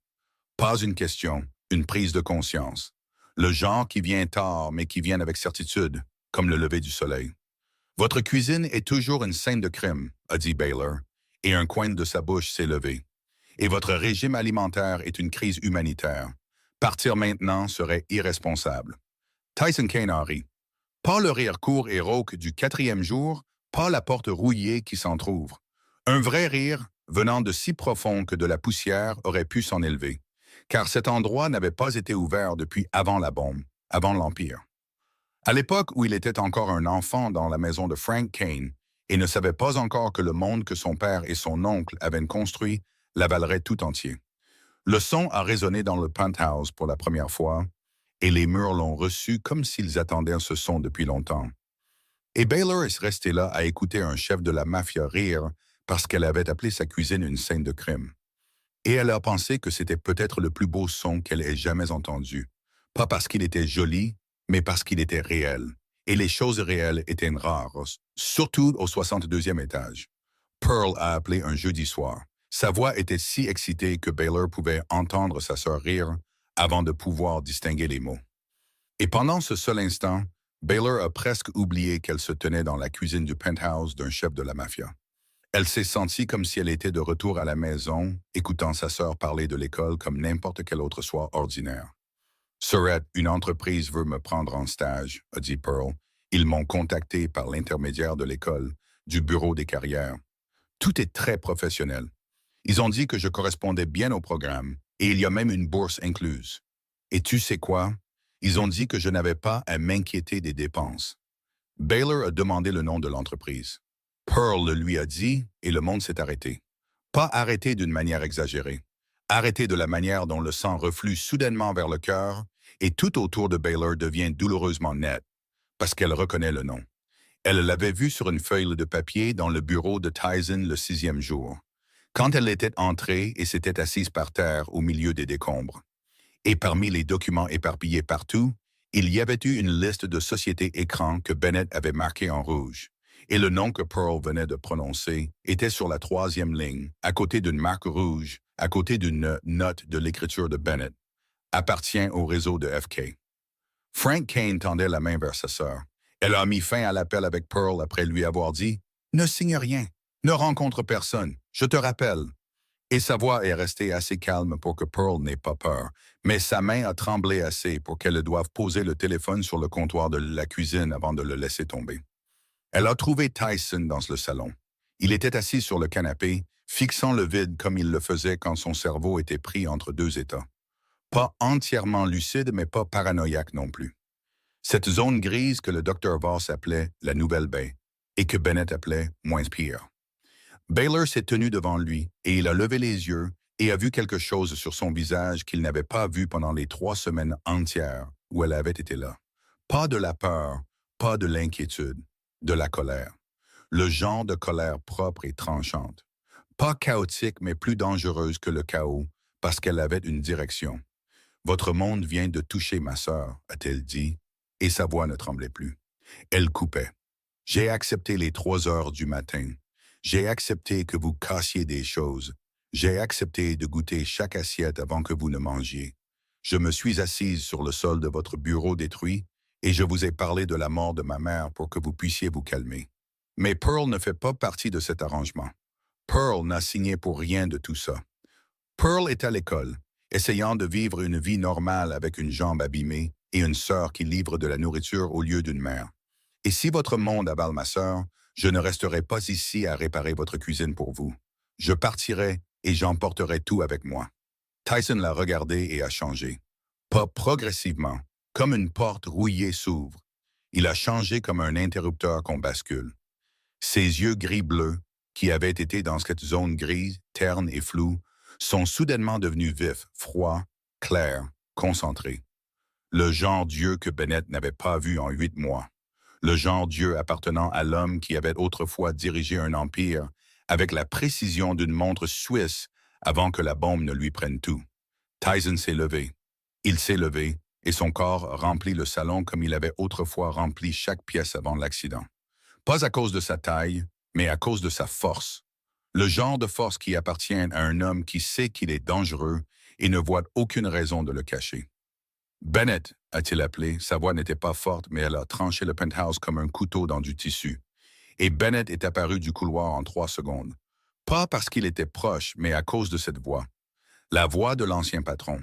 Pas une question, une prise de conscience. Le genre qui vient tard, mais qui vient avec certitude, comme le lever du soleil. « Votre cuisine est toujours une scène de crime », a dit Baylor, et un coin de sa bouche s'est levé. « Et votre régime alimentaire est une crise humanitaire. Partir maintenant serait irresponsable. » Tyson Kane a ri. Pas le rire court et rauque du 4e jour, pas la porte rouillée qui s'entr'ouvre. Un vrai rire, venant de si profond que de la poussière aurait pu s'en élever, car cet endroit n'avait pas été ouvert depuis avant la bombe, avant l'Empire. À l'époque où il était encore un enfant dans la maison de Frank Kane et ne savait pas encore que le monde que son père et son oncle avaient construit l'avalerait tout entier. Le son a résonné dans le penthouse pour la première fois, et les murs l'ont reçu comme s'ils attendaient ce son depuis longtemps. Et Baylor est resté là à écouter un chef de la mafia rire parce qu'elle avait appelé sa cuisine une scène de crime. Et elle a pensé que c'était peut-être le plus beau son qu'elle ait jamais entendu. Pas parce qu'il était joli, mais parce qu'il était réel. Et les choses réelles étaient rares, surtout au 62e étage. Pearl a appelé un jeudi soir. Sa voix était si excitée que Baylor pouvait entendre sa sœur rire avant de pouvoir distinguer les mots. Et pendant ce seul instant, Baylor a presque oublié qu'elle se tenait dans la cuisine du penthouse d'un chef de la mafia. Elle s'est sentie comme si elle était de retour à la maison, écoutant sa sœur parler de l'école comme n'importe quel autre soir ordinaire. « Surette, une entreprise veut me prendre en stage », a dit Pearl. « Ils m'ont contacté par l'intermédiaire de l'école, du bureau des carrières. Tout est très professionnel. Ils ont dit que je correspondais bien au programme, et il y a même une bourse incluse. Et tu sais quoi? Ils ont dit que je n'avais pas à m'inquiéter des dépenses. » Baylor a demandé le nom de l'entreprise. Pearl le lui a dit, et le monde s'est arrêté. Pas arrêté d'une manière exagérée. Arrêté de la manière dont le sang reflue soudainement vers le cœur, et tout autour de Baylor devient douloureusement net, parce qu'elle reconnaît le nom. Elle l'avait vu sur une feuille de papier dans le bureau de Tyson le 6e jour, quand elle était entrée et s'était assise par terre au milieu des décombres. Et parmi les documents éparpillés partout, il y avait eu une liste de sociétés écran que Bennett avait marquée en rouge. Et le nom que Pearl venait de prononcer était sur la 3e ligne, à côté d'une marque rouge, à côté d'une note de l'écriture de Bennett. Appartient au réseau de FK. Frank Kane tendait la main vers sa sœur. Elle a mis fin à l'appel avec Pearl après lui avoir dit « Ne signe rien, ne rencontre personne, je te rappelle ». Et sa voix est restée assez calme pour que Pearl n'ait pas peur, mais sa main a tremblé assez pour qu'elle doive poser le téléphone sur le comptoir de la cuisine avant de le laisser tomber. Elle a trouvé Tyson dans le salon. Il était assis sur le canapé, fixant le vide comme il le faisait quand son cerveau était pris entre 2 états. Pas entièrement lucide, mais pas paranoïaque non plus. Cette zone grise que le Dr. Voss appelait la nouvelle baie et que Bennett appelait moins pire. Baylor s'est tenu devant lui et il a levé les yeux et a vu quelque chose sur son visage qu'il n'avait pas vu pendant les 3 semaines entières où elle avait été là. Pas de la peur, pas de l'inquiétude, de la colère. Le genre de colère propre et tranchante. Pas chaotique, mais plus dangereuse que le chaos, parce qu'elle avait une direction. « Votre monde vient de toucher ma sœur », a-t-elle dit, et sa voix ne tremblait plus. Elle coupait. « J'ai accepté les 3 heures du matin. J'ai accepté que vous cassiez des choses. J'ai accepté de goûter chaque assiette avant que vous ne mangiez. Je me suis assise sur le sol de votre bureau détruit et je vous ai parlé de la mort de ma mère pour que vous puissiez vous calmer. Mais Pearl ne fait pas partie de cet arrangement. Pearl n'a signé pour rien de tout ça. Pearl est à l'école, essayant de vivre une vie normale avec une jambe abîmée et une sœur qui livre de la nourriture au lieu d'une mère. Et si votre monde avale ma sœur, je ne resterai pas ici à réparer votre cuisine pour vous. Je partirai et j'emporterai tout avec moi. » Tyson l'a regardé et a changé. Pas progressivement, comme une porte rouillée s'ouvre. Il a changé comme un interrupteur qu'on bascule. Ses yeux gris-bleus, qui avaient été dans cette zone grise, terne et floue, sont soudainement devenus vifs, froids, clairs, concentrés. Le genre Dieu que Bennett n'avait pas vu en 8 mois. Le genre Dieu appartenant à l'homme qui avait autrefois dirigé un empire avec la précision d'une montre suisse avant que la bombe ne lui prenne tout. Tyson s'est levé. Il s'est levé, et son corps remplit le salon comme il avait autrefois rempli chaque pièce avant l'accident. Pas à cause de sa taille, mais à cause de sa force. Le genre de force qui appartient à un homme qui sait qu'il est dangereux et ne voit aucune raison de le cacher. Bennett, a-t-il appelé, sa voix n'était pas forte, mais elle a tranché le penthouse comme un couteau dans du tissu. Et Bennett est apparu du couloir en 3 secondes. Pas parce qu'il était proche, mais à cause de cette voix. La voix de l'ancien patron.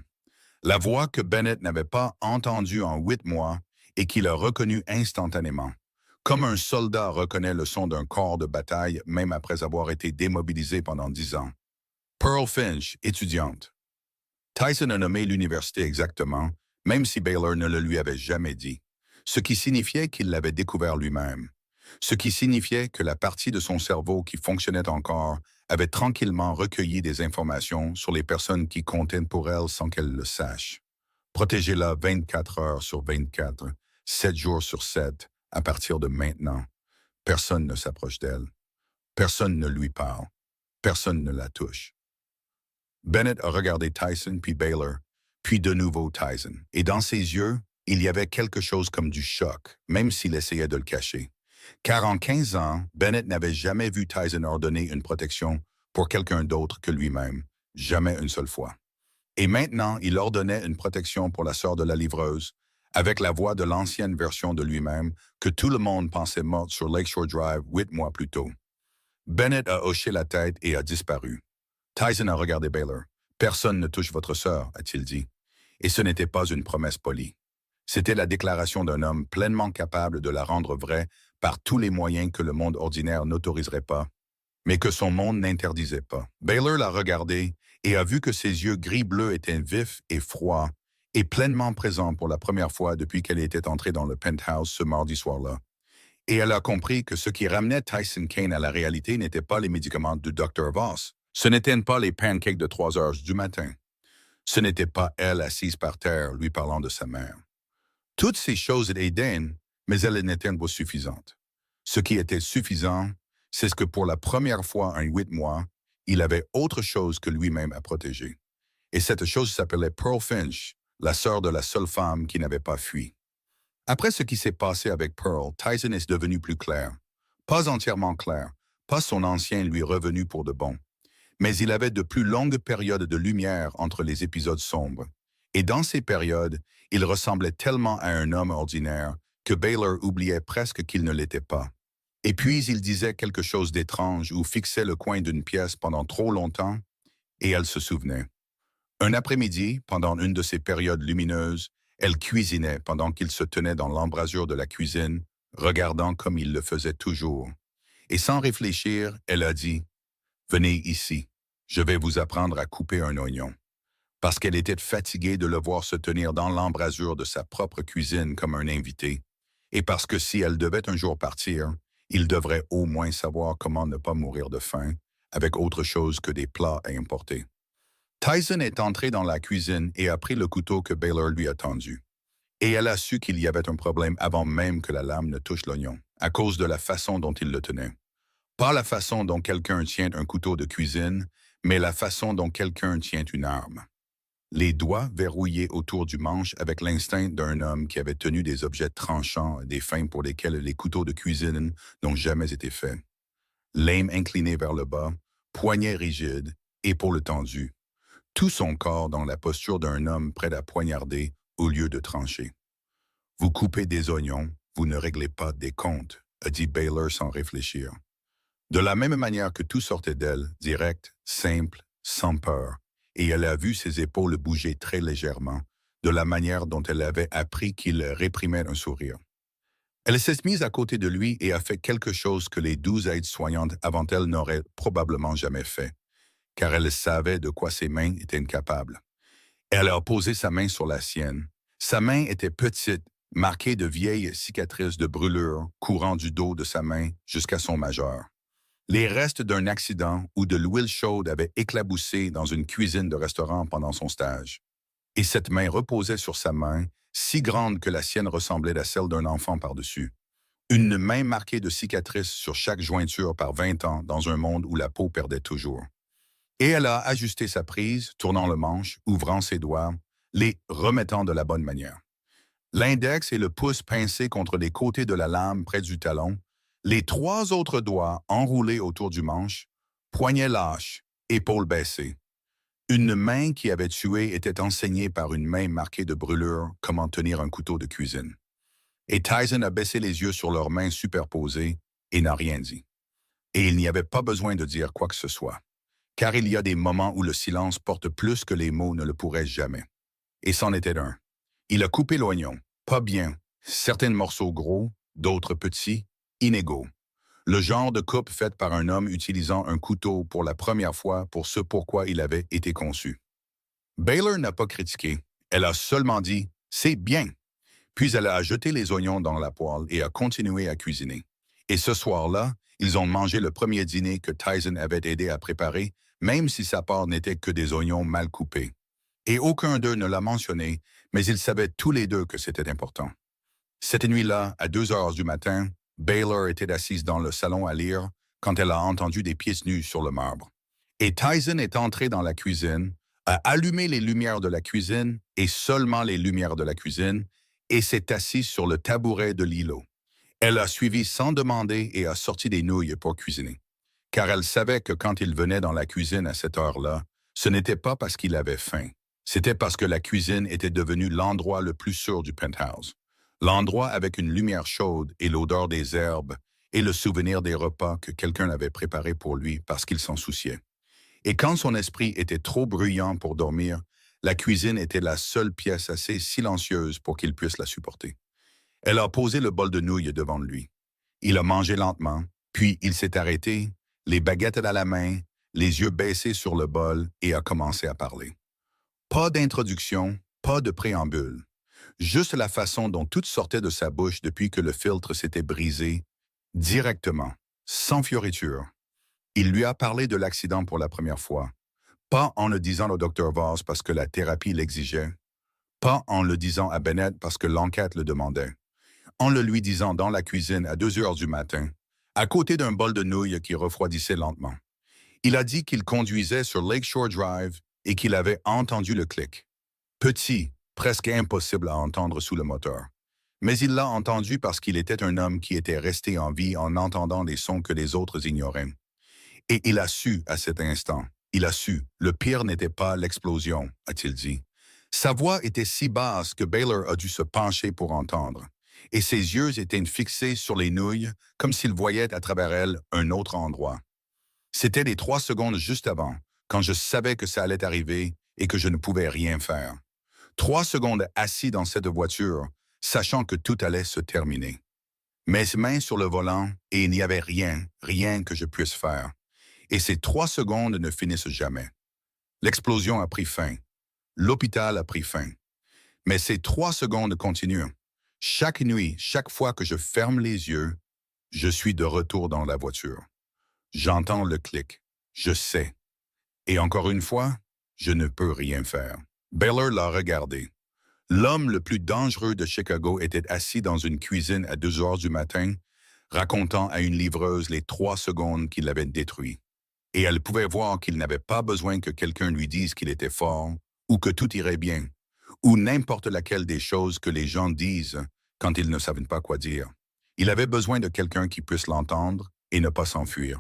La voix que Bennett n'avait pas entendue en 8 mois et qu'il a reconnue instantanément. Comme un soldat reconnaît le son d'un corps de bataille même après avoir été démobilisé pendant 10 ans. Pearl Finch, étudiante. Tyson a nommé l'université exactement, même si Baylor ne le lui avait jamais dit, ce qui signifiait qu'il l'avait découvert lui-même, ce qui signifiait que la partie de son cerveau qui fonctionnait encore avait tranquillement recueilli des informations sur les personnes qui comptaient pour elle sans qu'elle le sache. Protégez-la 24 heures sur 24, 7 jours sur 7, à partir de maintenant. Personne ne s'approche d'elle. Personne ne lui parle. Personne ne la touche. Bennett a regardé Tyson puis Baylor, puis de nouveau Tyson. Et dans ses yeux, il y avait quelque chose comme du choc, même s'il essayait de le cacher. Car en 15 ans, Bennett n'avait jamais vu Tyson ordonner une protection pour quelqu'un d'autre que lui-même, jamais une seule fois. Et maintenant, il ordonnait une protection pour la sœur de la livreuse, avec la voix de l'ancienne version de lui-même que tout le monde pensait morte sur Lakeshore Drive 8 mois plus tôt. Bennett a hoché la tête et a disparu. Tyson a regardé Baylor. « Personne ne touche votre sœur », a-t-il dit. Et ce n'était pas une promesse polie. C'était la déclaration d'un homme pleinement capable de la rendre vraie par tous les moyens que le monde ordinaire n'autoriserait pas, mais que son monde n'interdisait pas. Baylor l'a regardé et a vu que ses yeux gris-bleu étaient vifs et froids et pleinement présents pour la première fois depuis qu'elle était entrée dans le penthouse ce mardi soir-là. Et elle a compris que ce qui ramenait Tyson Kane à la réalité n'était pas les médicaments du Dr. Voss. Ce n'étaient pas les pancakes de 3 heures du matin. Ce n'était pas elle assise par terre lui parlant de sa mère. Toutes ces choses aidaient, mais elles n'étaient pas suffisantes. Ce qui était suffisant, c'est ce que pour la première fois en 8 mois, il avait autre chose que lui-même à protéger. Et cette chose s'appelait Pearl Finch, la sœur de la seule femme qui n'avait pas fui. Après ce qui s'est passé avec Pearl, Tyson est devenu plus clair. Pas entièrement clair, pas son ancien lui revenu pour de bon. Mais il avait de plus longues périodes de lumière entre les épisodes sombres. Et dans ces périodes, il ressemblait tellement à un homme ordinaire que Baylor oubliait presque qu'il ne l'était pas. Et puis il disait quelque chose d'étrange ou fixait le coin d'une pièce pendant trop longtemps, et elle se souvenait. Un après-midi, pendant une de ces périodes lumineuses, elle cuisinait pendant qu'il se tenait dans l'embrasure de la cuisine, regardant comme il le faisait toujours. Et sans réfléchir, elle a dit « Venez ici, je vais vous apprendre à couper un oignon. » Parce qu'elle était fatiguée de le voir se tenir dans l'embrasure de sa propre cuisine comme un invité, et parce que si elle devait un jour partir, il devrait au moins savoir comment ne pas mourir de faim avec autre chose que des plats à importer. Tyson est entré dans la cuisine et a pris le couteau que Baylor lui a tendu. Et elle a su qu'il y avait un problème avant même que la lame ne touche l'oignon, à cause de la façon dont il le tenait. Pas la façon dont quelqu'un tient un couteau de cuisine, mais la façon dont quelqu'un tient une arme. Les doigts verrouillés autour du manche avec l'instinct d'un homme qui avait tenu des objets tranchants, des fins pour lesquelles les couteaux de cuisine n'ont jamais été faits. Lame incliné vers le bas, poignet rigide, épaules tendues. Tout son corps dans la posture d'un homme prêt à poignarder au lieu de trancher. « Vous coupez des oignons, vous ne réglez pas des comptes », a dit Baylor sans réfléchir. De la même manière que tout sortait d'elle, direct, simple, sans peur, et elle a vu ses épaules bouger très légèrement, de la manière dont elle avait appris qu'il réprimait un sourire. Elle s'est mise à côté de lui et a fait quelque chose que les 12 aides-soignantes avant elle n'auraient probablement jamais fait, car elle savait de quoi ses mains étaient incapables. Elle a posé sa main sur la sienne. Sa main était petite, marquée de vieilles cicatrices de brûlures courant du dos de sa main jusqu'à son majeur. Les restes d'un accident ou de l'huile chaude avaient éclaboussé dans une cuisine de restaurant pendant son stage. Et cette main reposait sur sa main, si grande que la sienne ressemblait à celle d'un enfant par-dessus. Une main marquée de cicatrices sur chaque jointure par 20 ans dans un monde où la peau perdait toujours. Et elle a ajusté sa prise, tournant le manche, ouvrant ses doigts, les remettant de la bonne manière. L'index et le pouce pincés contre les côtés de la lame près du talon, les trois autres doigts enroulés autour du manche, poignets lâches, épaules baissées. Une main qui avait tué était enseignée par une main marquée de brûlures comment tenir un couteau de cuisine. Et Tyson a baissé les yeux sur leurs mains superposées et n'a rien dit. Et il n'y avait pas besoin de dire quoi que ce soit, car il y a des moments où le silence porte plus que les mots ne le pourraient jamais. Et c'en était un. Il a coupé l'oignon, pas bien, certains morceaux gros, d'autres petits, inégaux. Le genre de coupe faite par un homme utilisant un couteau pour la première fois pour ce pourquoi il avait été conçu. Baylor n'a pas critiqué, elle a seulement dit « c'est bien ». Puis elle a jeté les oignons dans la poêle et a continué à cuisiner. Et ce soir-là, ils ont mangé le premier dîner que Tyson avait aidé à préparer, même si sa part n'était que des oignons mal coupés. Et aucun d'eux ne l'a mentionné, mais ils savaient tous les deux que c'était important. Cette nuit-là, à 2 heures du matin, Baylor était assise dans le salon à lire quand elle a entendu des pieds nus sur le marbre. Et Tyson est entré dans la cuisine, a allumé les lumières de la cuisine et seulement les lumières de la cuisine, et s'est assise sur le tabouret de l'îlot. Elle a suivi sans demander et a sorti des nouilles pour cuisiner. Car elle savait que quand il venait dans la cuisine à cette heure-là, ce n'était pas parce qu'il avait faim. C'était parce que la cuisine était devenue l'endroit le plus sûr du penthouse. L'endroit avec une lumière chaude et l'odeur des herbes et le souvenir des repas que quelqu'un avait préparés pour lui parce qu'il s'en souciait. Et quand son esprit était trop bruyant pour dormir, la cuisine était la seule pièce assez silencieuse pour qu'il puisse la supporter. Elle a posé le bol de nouilles devant lui. Il a mangé lentement, puis il s'est arrêté, les baguettes à la main, les yeux baissés sur le bol et a commencé à parler. Pas d'introduction, pas de préambule. Juste la façon dont tout sortait de sa bouche depuis que le filtre s'était brisé, directement, sans fioriture. Il lui a parlé de l'accident pour la première fois, pas en le disant au Dr. Voss parce que la thérapie l'exigeait, pas en le disant à Bennett parce que l'enquête le demandait, en le lui disant dans la cuisine à 2 heures du matin, à côté d'un bol de nouilles qui refroidissait lentement. Il a dit qu'il conduisait sur Lakeshore Drive et qu'il avait entendu le clic. Petit, presque impossible à entendre sous le moteur. Mais il l'a entendu parce qu'il était un homme qui était resté en vie en entendant des sons que les autres ignoraient. Et il a su à cet instant, il a su, le pire n'était pas l'explosion, a-t-il dit. Sa voix était si basse que Baylor a dû se pencher pour entendre. Et ses yeux étaient fixés sur les nouilles, comme s'il voyait à travers elles un autre endroit. C'était les 3 secondes juste avant, quand je savais que ça allait arriver et que je ne pouvais rien faire. 3 secondes assis dans cette voiture, sachant que tout allait se terminer. Mes mains sur le volant et il n'y avait rien, rien que je puisse faire. Et ces 3 secondes ne finissent jamais. L'explosion a pris fin. L'hôpital a pris fin. Mais ces 3 secondes continuent. Chaque nuit, chaque fois que je ferme les yeux, je suis de retour dans la voiture. J'entends le clic. Je sais. Et encore une fois, je ne peux rien faire. Baylor l'a regardé. L'homme le plus dangereux de Chicago était assis dans une cuisine à 2 heures du matin, racontant à une livreuse les 3 secondes qui l'avaient détruit. Et elle pouvait voir qu'il n'avait pas besoin que quelqu'un lui dise qu'il était fort, ou que tout irait bien, ou n'importe laquelle des choses que les gens disent quand ils ne savent pas quoi dire. Il avait besoin de quelqu'un qui puisse l'entendre et ne pas s'enfuir.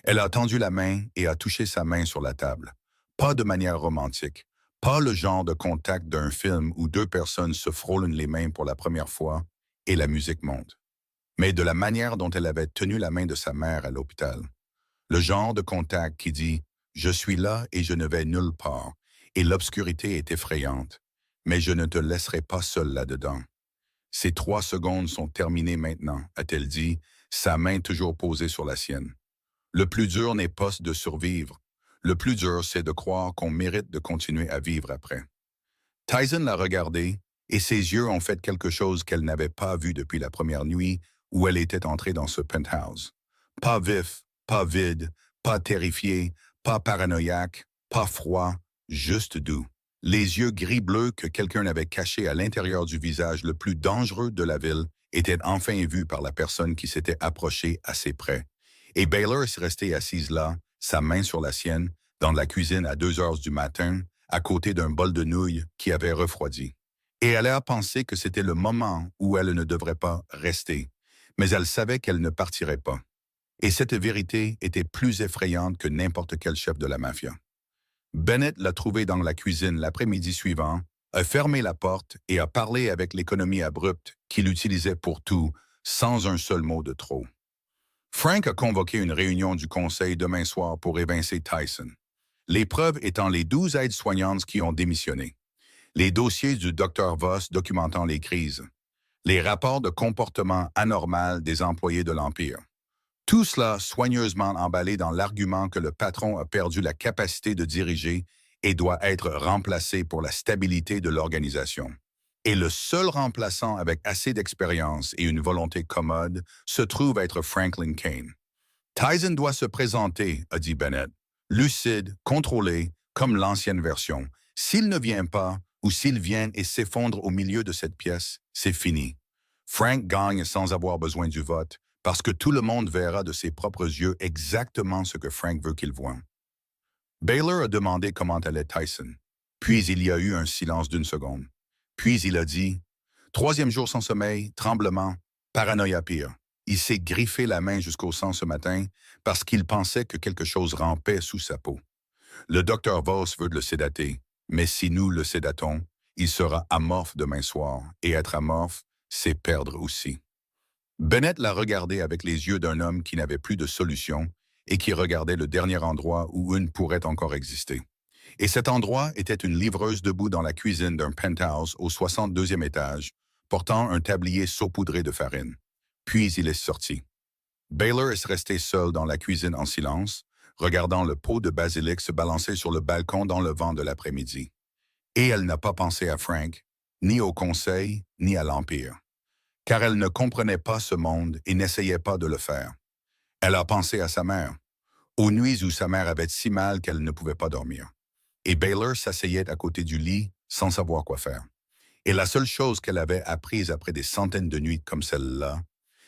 Elle a tendu la main et a touché sa main sur la table. Pas de manière romantique, pas le genre de contact d'un film où 2 personnes se frôlent les mains pour la première fois et la musique monte, mais de la manière dont elle avait tenu la main de sa mère à l'hôpital. Le genre de contact qui dit « Je suis là et je ne vais nulle part, et l'obscurité est effrayante, mais je ne te laisserai pas seul là-dedans. » Ces 3 secondes sont terminées maintenant, a-t-elle dit, sa main toujours posée sur la sienne. Le plus dur n'est pas de survivre. Le plus dur, c'est de croire qu'on mérite de continuer à vivre après. Tyson l'a regardée, et ses yeux ont fait quelque chose qu'elle n'avait pas vu depuis la première nuit où elle était entrée dans ce penthouse. Pas vif, Pas vide, pas terrifié, pas paranoïaque, pas froid, juste doux. Les yeux gris-bleus que quelqu'un avait cachés à l'intérieur du visage le plus dangereux de la ville étaient enfin vus par la personne qui s'était approchée assez près. Et Baylor est resté assise là, sa main sur la sienne, dans la cuisine à 2 heures du matin, à côté d'un bol de nouilles qui avait refroidi. Et elle a pensé que c'était le moment où elle ne devrait pas rester, mais elle savait qu'elle ne partirait pas. Et cette vérité était plus effrayante que n'importe quel chef de la mafia. Bennett l'a trouvé dans la cuisine l'après-midi suivant, a fermé la porte et a parlé avec l'économie abrupte qu'il utilisait pour tout, sans un seul mot de trop. Frank a convoqué une réunion du conseil demain soir pour évincer Tyson. Les preuves étant les 12 aides-soignantes qui ont démissionné, les dossiers du Dr Voss documentant les crises, les rapports de comportement anormal des employés de l'Empire. Tout cela soigneusement emballé dans l'argument que le patron a perdu la capacité de diriger et doit être remplacé pour la stabilité de l'organisation. Et le seul remplaçant avec assez d'expérience et une volonté commode se trouve être Franklin Kane. Tyson doit se présenter, a dit Bennett, lucide, contrôlé, comme l'ancienne version. S'il ne vient pas, ou s'il vient et s'effondre au milieu de cette pièce, c'est fini. Frank gagne sans avoir besoin du vote, parce que tout le monde verra de ses propres yeux exactement ce que Frank veut qu'il voie. Baylor a demandé comment allait Tyson. Puis il y a eu un silence d'une seconde. Puis il a dit, troisième jour sans sommeil, tremblement, paranoïa pire. Il s'est griffé la main jusqu'au sang ce matin parce qu'il pensait que quelque chose rampait sous sa peau. Le docteur Voss veut le sédater, mais si nous le sédatons, il sera amorphe demain soir, et être amorphe, c'est perdre aussi. Bennett l'a regardé avec les yeux d'un homme qui n'avait plus de solution et qui regardait le dernier endroit où une pourrait encore exister. Et cet endroit était une livreuse debout dans la cuisine d'un penthouse au 62e étage, portant un tablier saupoudré de farine. Puis il est sorti. Baylor est resté seul dans la cuisine en silence, regardant le pot de basilic se balancer sur le balcon dans le vent de l'après-midi. Et elle n'a pas pensé à Frank, ni au Conseil, ni à l'Empire. Car elle ne comprenait pas ce monde et n'essayait pas de le faire. Elle a pensé à sa mère, aux nuits où sa mère avait si mal qu'elle ne pouvait pas dormir. Et Baylor s'asseyait à côté du lit sans savoir quoi faire. Et la seule chose qu'elle avait apprise après des centaines de nuits comme celle-là,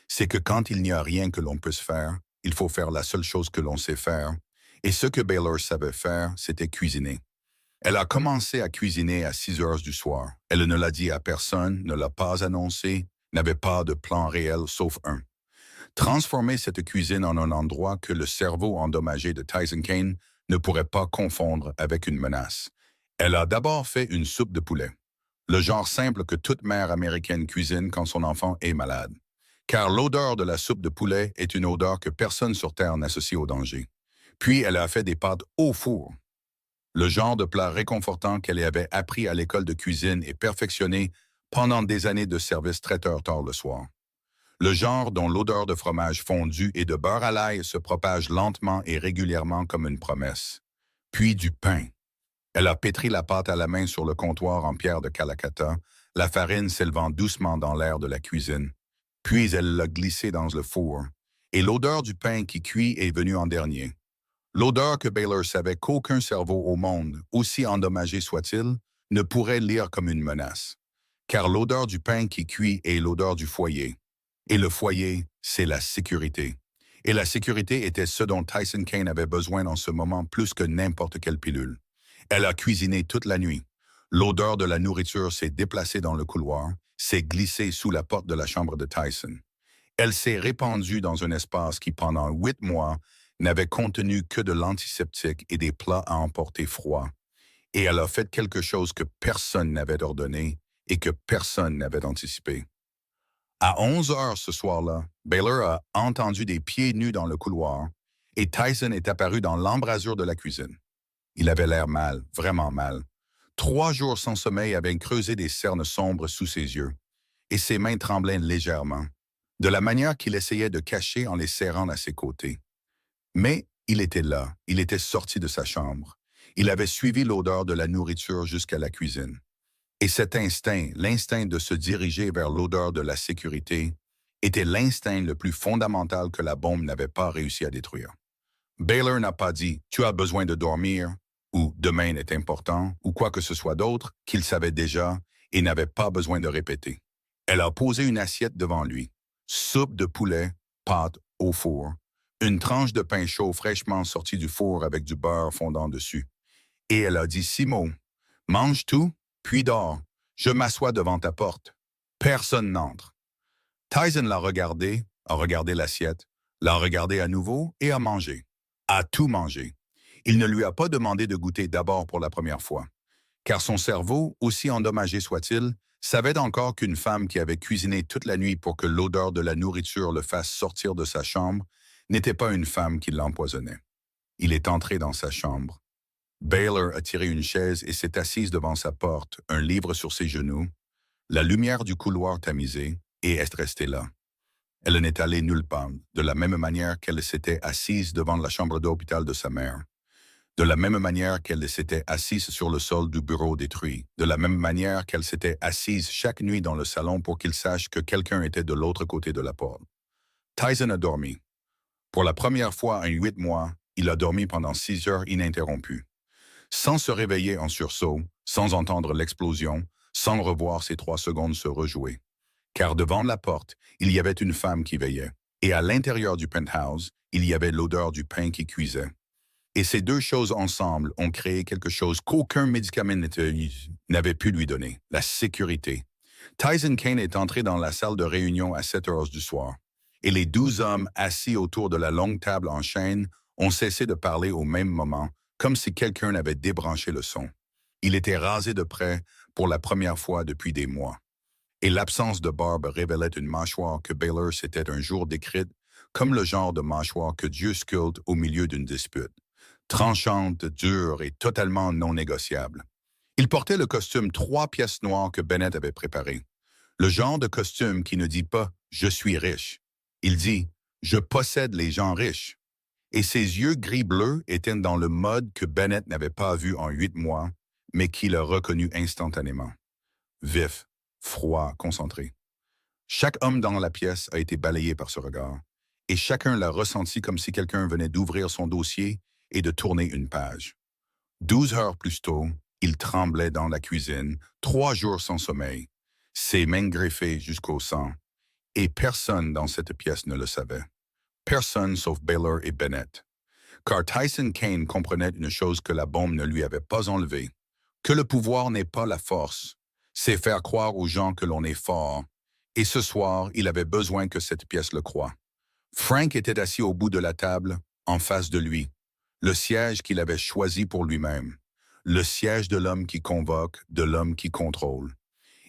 c'est que quand il n'y a rien que l'on puisse faire, il faut faire la seule chose que l'on sait faire. Et ce que Baylor savait faire, c'était cuisiner. Elle a commencé à cuisiner à 6 heures du soir. Elle ne l'a dit à personne, ne l'a pas annoncé, n'avait pas de plan réel sauf un. Transformer cette cuisine en un endroit que le cerveau endommagé de Tyson Kane ne pourrait pas confondre avec une menace. Elle a d'abord fait une soupe de poulet, le genre simple que toute mère américaine cuisine quand son enfant est malade. Car l'odeur de la soupe de poulet est une odeur que personne sur Terre n'associe au danger. Puis elle a fait des pâtes au four, le genre de plat réconfortant qu'elle avait appris à l'école de cuisine et perfectionné pendant des années de service traiteur tard le soir. Le genre dont l'odeur de fromage fondu et de beurre à l'ail se propage lentement et régulièrement comme une promesse. Puis du pain. Elle a pétri la pâte à la main sur le comptoir en pierre de Calacata, la farine s'élevant doucement dans l'air de la cuisine. Puis elle l'a glissée dans le four. Et l'odeur du pain qui cuit est venue en dernier. L'odeur que Baylor savait qu'aucun cerveau au monde, aussi endommagé soit-il, ne pourrait lire comme une menace. Car l'odeur du pain qui cuit est l'odeur du foyer. Et le foyer, c'est la sécurité. Et la sécurité était ce dont Tyson Kane avait besoin dans ce moment plus que n'importe quelle pilule. Elle a cuisiné toute la nuit. L'odeur de la nourriture s'est déplacée dans le couloir, s'est glissée sous la porte de la chambre de Tyson. Elle s'est répandue dans un espace qui, pendant 8 mois, n'avait contenu que de l'antiseptique et des plats à emporter froids. Et elle a fait quelque chose que personne n'avait ordonné et que personne n'avait anticipé. À 11 heures ce soir-là, Baylor a entendu des pieds nus dans le couloir et Tyson est apparu dans l'embrasure de la cuisine. Il avait l'air mal, vraiment mal. 3 jours sans sommeil avaient creusé des cernes sombres sous ses yeux et ses mains tremblaient légèrement, de la manière qu'il essayait de cacher en les serrant à ses côtés. Mais il était là, il était sorti de sa chambre. Il avait suivi l'odeur de la nourriture jusqu'à la cuisine. Et cet instinct, l'instinct de se diriger vers l'odeur de la sécurité, était l'instinct le plus fondamental que la bombe n'avait pas réussi à détruire. Baylor n'a pas dit « tu as besoin de dormir » ou « demain est important » ou quoi que ce soit d'autre qu'il savait déjà et n'avait pas besoin de répéter. Elle a posé une assiette devant lui. Soupe de poulet, pâte au four, une tranche de pain chaud fraîchement sorti du four avec du beurre fondant dessus. Et elle a dit 6 mots. « Mange tout, puis dors. Je m'assois devant ta porte. Personne n'entre. » Tyson l'a regardé, a regardé l'assiette, l'a regardé à nouveau et a mangé. A tout mangé. Il ne lui a pas demandé de goûter d'abord pour la première fois, car son cerveau, aussi endommagé soit-il, savait encore qu'une femme qui avait cuisiné toute la nuit pour que l'odeur de la nourriture le fasse sortir de sa chambre n'était pas une femme qui l'empoisonnait. Il est entré dans sa chambre. Baylor a tiré une chaise et s'est assise devant sa porte, un livre sur ses genoux, la lumière du couloir tamisée, et est restée là. Elle n'est allée nulle part, de la même manière qu'elle s'était assise devant la chambre d'hôpital de sa mère, de la même manière qu'elle s'était assise sur le sol du bureau détruit, de la même manière qu'elle s'était assise chaque nuit dans le salon pour qu'il sache que quelqu'un était de l'autre côté de la porte. Tyson a dormi. Pour la première fois en 8 mois, il a dormi pendant 6 heures ininterrompues. Sans se réveiller en sursaut, sans entendre l'explosion, sans revoir ces 3 secondes se rejouer. Car devant la porte, il y avait une femme qui veillait, et à l'intérieur du penthouse, il y avait l'odeur du pain qui cuisait. Et ces deux choses ensemble ont créé quelque chose qu'aucun médicament n'avait pu lui donner, la sécurité. Tyson Kane est entré dans la salle de réunion à 7 heures du soir, et les 12 hommes assis autour de la longue table en chêne ont cessé de parler au même moment, comme si quelqu'un avait débranché le son. Il était rasé de près pour la première fois depuis des mois. Et l'absence de barbe révélait une mâchoire que Baylor s'était un jour décrite comme le genre de mâchoire que Dieu sculpte au milieu d'une dispute. Tranchante, dure et totalement non négociable. Il portait le costume 3 pièces noires que Bennett avait préparé. Le genre de costume qui ne dit pas « je suis riche ». Il dit « je possède les gens riches ». Et ses yeux gris-bleu étaient dans le mode que Bennett n'avait pas vu en 8 mois, mais qu'il a reconnu instantanément. Vif, froid, concentré. Chaque homme dans la pièce a été balayé par ce regard, et chacun l'a ressenti comme si quelqu'un venait d'ouvrir son dossier et de tourner une page. 12 heures plus tôt, il tremblait dans la cuisine, 3 jours sans sommeil, ses mains greffées jusqu'au sang, et personne dans cette pièce ne le savait. Personne sauf Baylor et Bennett. Car Tyson Kane comprenait une chose que la bombe ne lui avait pas enlevée, que le pouvoir n'est pas la force, c'est faire croire aux gens que l'on est fort, et ce soir, il avait besoin que cette pièce le croie. Frank était assis au bout de la table, en face de lui, le siège qu'il avait choisi pour lui-même, le siège de l'homme qui convoque, de l'homme qui contrôle.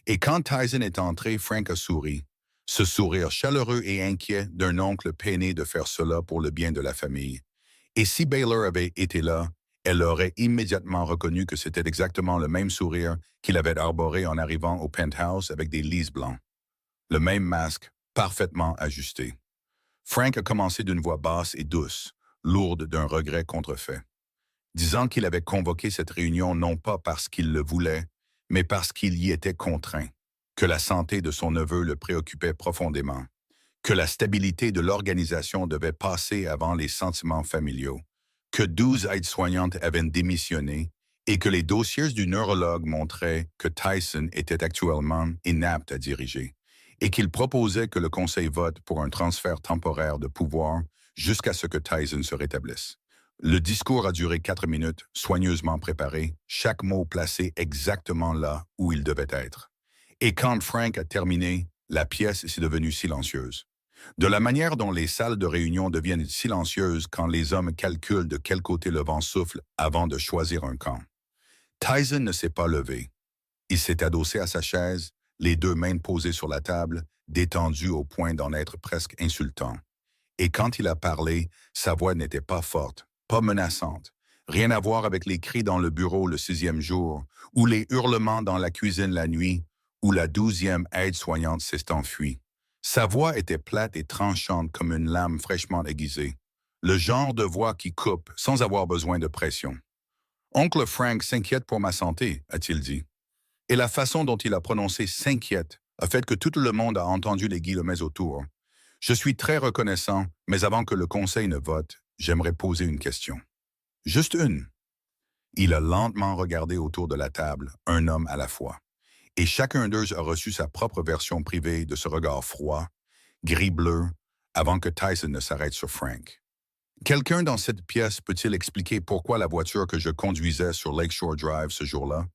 Et quand Tyson est entré, Frank a souri, ce sourire chaleureux et inquiet d'un oncle peiné de faire cela pour le bien de la famille. Et si Baylor avait été là, elle aurait immédiatement reconnu que c'était exactement le même sourire qu'il avait arboré en arrivant au penthouse avec des lys blancs. Le même masque, parfaitement ajusté. Frank a commencé d'une voix basse et douce, lourde d'un regret contrefait, disant qu'il avait convoqué cette réunion non pas parce qu'il le voulait, mais parce qu'il y était contraint, que la santé de son neveu le préoccupait profondément, que la stabilité de l'organisation devait passer avant les sentiments familiaux, que 12 aides-soignantes avaient démissionné et que les dossiers du neurologue montraient que Tyson était actuellement inapte à diriger et qu'il proposait que le Conseil vote pour un transfert temporaire de pouvoir jusqu'à ce que Tyson se rétablisse. Le discours a duré 4 minutes, soigneusement préparé, chaque mot placé exactement là où il devait être. Et quand Frank a terminé, la pièce s'est devenue silencieuse. De la manière dont les salles de réunion deviennent silencieuses quand les hommes calculent de quel côté le vent souffle avant de choisir un camp. Tyson ne s'est pas levé. Il s'est adossé à sa chaise, les 2 mains posées sur la table, détendu au point d'en être presque insultant. Et quand il a parlé, sa voix n'était pas forte, pas menaçante. Rien à voir avec les cris dans le bureau le 6e jour, ou les hurlements dans la cuisine la nuit, où la 12e aide-soignante s'est enfuie. Sa voix était plate et tranchante comme une lame fraîchement aiguisée. Le genre de voix qui coupe sans avoir besoin de pression. « Oncle Frank s'inquiète pour ma santé », a-t-il dit. Et la façon dont il a prononcé « s'inquiète » a fait que tout le monde a entendu les guillemets autour. « Je suis très reconnaissant, mais avant que le Conseil ne vote, j'aimerais poser une question. Juste une. Il a lentement regardé autour de la table, un homme à la fois. Et chacun d'eux a reçu sa propre version privée de ce regard froid, gris-bleu, avant que Tyson ne s'arrête sur Frank. Quelqu'un dans cette pièce peut-il expliquer pourquoi la voiture que je conduisais sur Lakeshore Drive ce jour-là,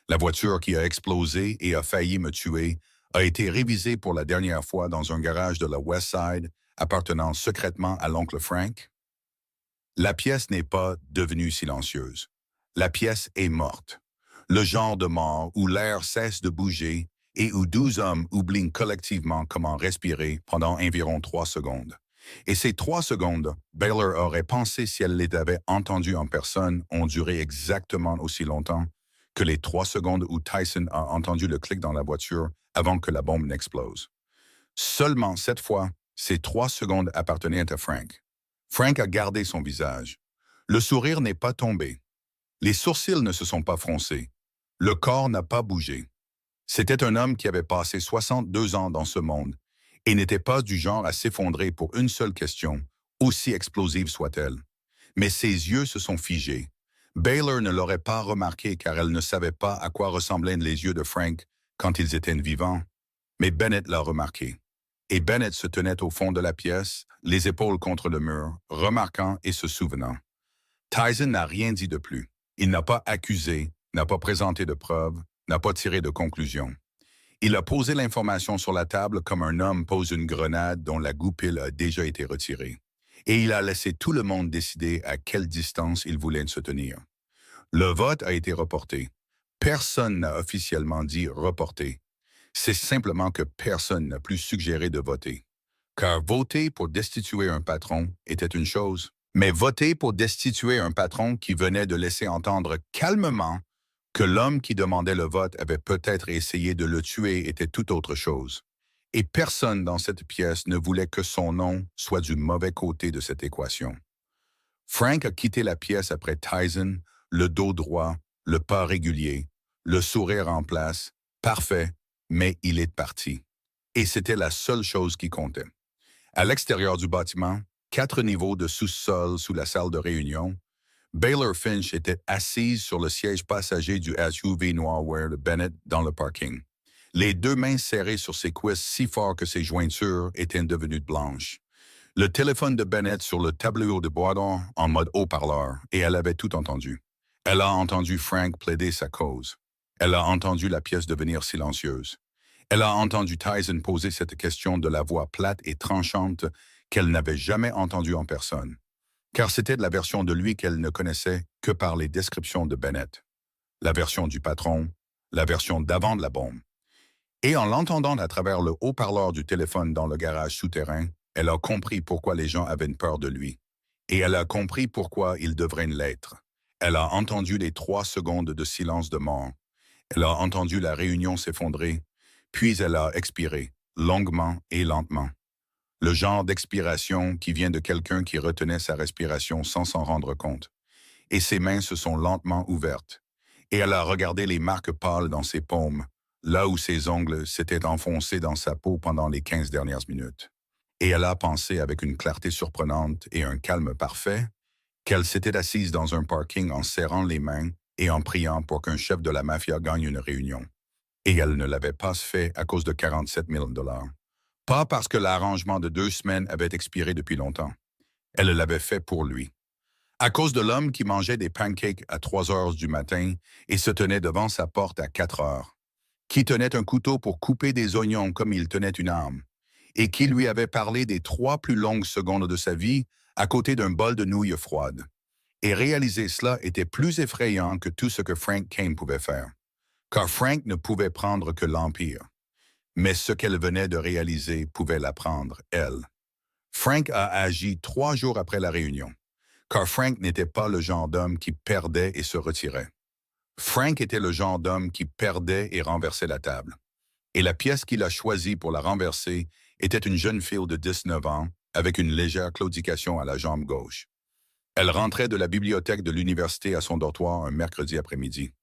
la voiture qui a explosé et a failli me tuer, a été révisée pour la dernière fois dans un garage de la West Side appartenant secrètement à l'oncle Frank? La pièce n'est pas devenue silencieuse. La pièce est morte. Le genre de mort où l'air cesse de bouger et où 12 hommes oublient collectivement comment respirer pendant environ 3 secondes. Et ces 3 secondes, Baylor aurait pensé si elle les avait entendues en personne, ont duré exactement aussi longtemps que les 3 secondes où Tyson a entendu le clic dans la voiture avant que la bombe n'explose. Seulement cette fois, ces 3 secondes appartenaient à Frank. Frank a gardé son visage. Le sourire n'est pas tombé. Les sourcils ne se sont pas froncés. Le corps n'a pas bougé. C'était un homme qui avait passé 62 ans dans ce monde et n'était pas du genre à s'effondrer pour une seule question, aussi explosive soit-elle. Mais ses yeux se sont figés. Baylor ne l'aurait pas remarqué car elle ne savait pas à quoi ressemblaient les yeux de Frank quand ils étaient vivants. Mais Bennett l'a remarqué. Et Bennett se tenait au fond de la pièce, les épaules contre le mur, remarquant et se souvenant. Tyson n'a rien dit de plus. Il n'a pas accusé, n'a pas présenté de preuves, n'a pas tiré de conclusion. Il a posé l'information sur la table comme un homme pose une grenade dont la goupille a déjà été retirée. Et il a laissé tout le monde décider à quelle distance il voulait se tenir. Le vote a été reporté. Personne n'a officiellement dit reporté. C'est simplement que personne n'a plus suggéré de voter. Car voter pour destituer un patron était une chose, mais voter pour destituer un patron qui venait de laisser entendre calmement que l'homme qui demandait le vote avait peut-être essayé de le tuer était tout autre chose. Et personne dans cette pièce ne voulait que son nom soit du mauvais côté de cette équation. Frank a quitté la pièce après Tyson, le dos droit, le pas régulier, le sourire en place, parfait, mais il est parti. Et c'était la seule chose qui comptait. À l'extérieur du bâtiment, 4 niveaux de sous-sol sous la salle de réunion, Baylor Finch était assise sur le siège passager du SUV noir Ware de Bennett dans le parking. Les 2 mains serrées sur ses cuisses si fort que ses jointures étaient devenues blanches. Le téléphone de Bennett sur le tableau de bord en mode haut-parleur, et elle avait tout entendu. Elle a entendu Frank plaider sa cause. Elle a entendu la pièce devenir silencieuse. Elle a entendu Tyson poser cette question de la voix plate et tranchante qu'elle n'avait jamais entendue en personne. Car c'était la version de lui qu'elle ne connaissait que par les descriptions de Bennett. La version du patron, la version d'avant de la bombe. Et en l'entendant à travers le haut-parleur du téléphone dans le garage souterrain, elle a compris pourquoi les gens avaient peur de lui. Et elle a compris pourquoi il devrait l'être. Elle a entendu les 3 secondes de silence de mort. Elle a entendu la réunion s'effondrer, puis elle a expiré, longuement et lentement. Le genre d'expiration qui vient de quelqu'un qui retenait sa respiration sans s'en rendre compte. Et ses mains se sont lentement ouvertes. Et elle a regardé les marques pâles dans ses paumes, là où ses ongles s'étaient enfoncés dans sa peau pendant les 15 dernières minutes. Et elle a pensé avec une clarté surprenante et un calme parfait qu'elle s'était assise dans un parking en serrant les mains et en priant pour qu'un chef de la mafia gagne une réunion. Et elle ne l'avait pas fait à cause de 47 000 $. Pas parce que l'arrangement de 2 semaines avait expiré depuis longtemps. Elle l'avait fait pour lui. À cause de l'homme qui mangeait des pancakes à 3 heures du matin et se tenait devant sa porte à 4 heures, qui tenait un couteau pour couper des oignons comme il tenait une arme, et qui lui avait parlé des 3 plus longues secondes de sa vie à côté d'un bol de nouilles froides. Et réaliser cela était plus effrayant que tout ce que Frank Kane pouvait faire. Car Frank ne pouvait prendre que l'Empire. Mais ce qu'elle venait de réaliser pouvait la prendre, elle. Frank a agi 3 jours après la réunion, car Frank n'était pas le genre d'homme qui perdait et se retirait. Frank était le genre d'homme qui perdait et renversait la table. Et la pièce qu'il a choisie pour la renverser était une jeune fille de 19 ans avec une légère claudication à la jambe gauche. Elle rentrait de la bibliothèque de l'université à son dortoir un mercredi après-midi.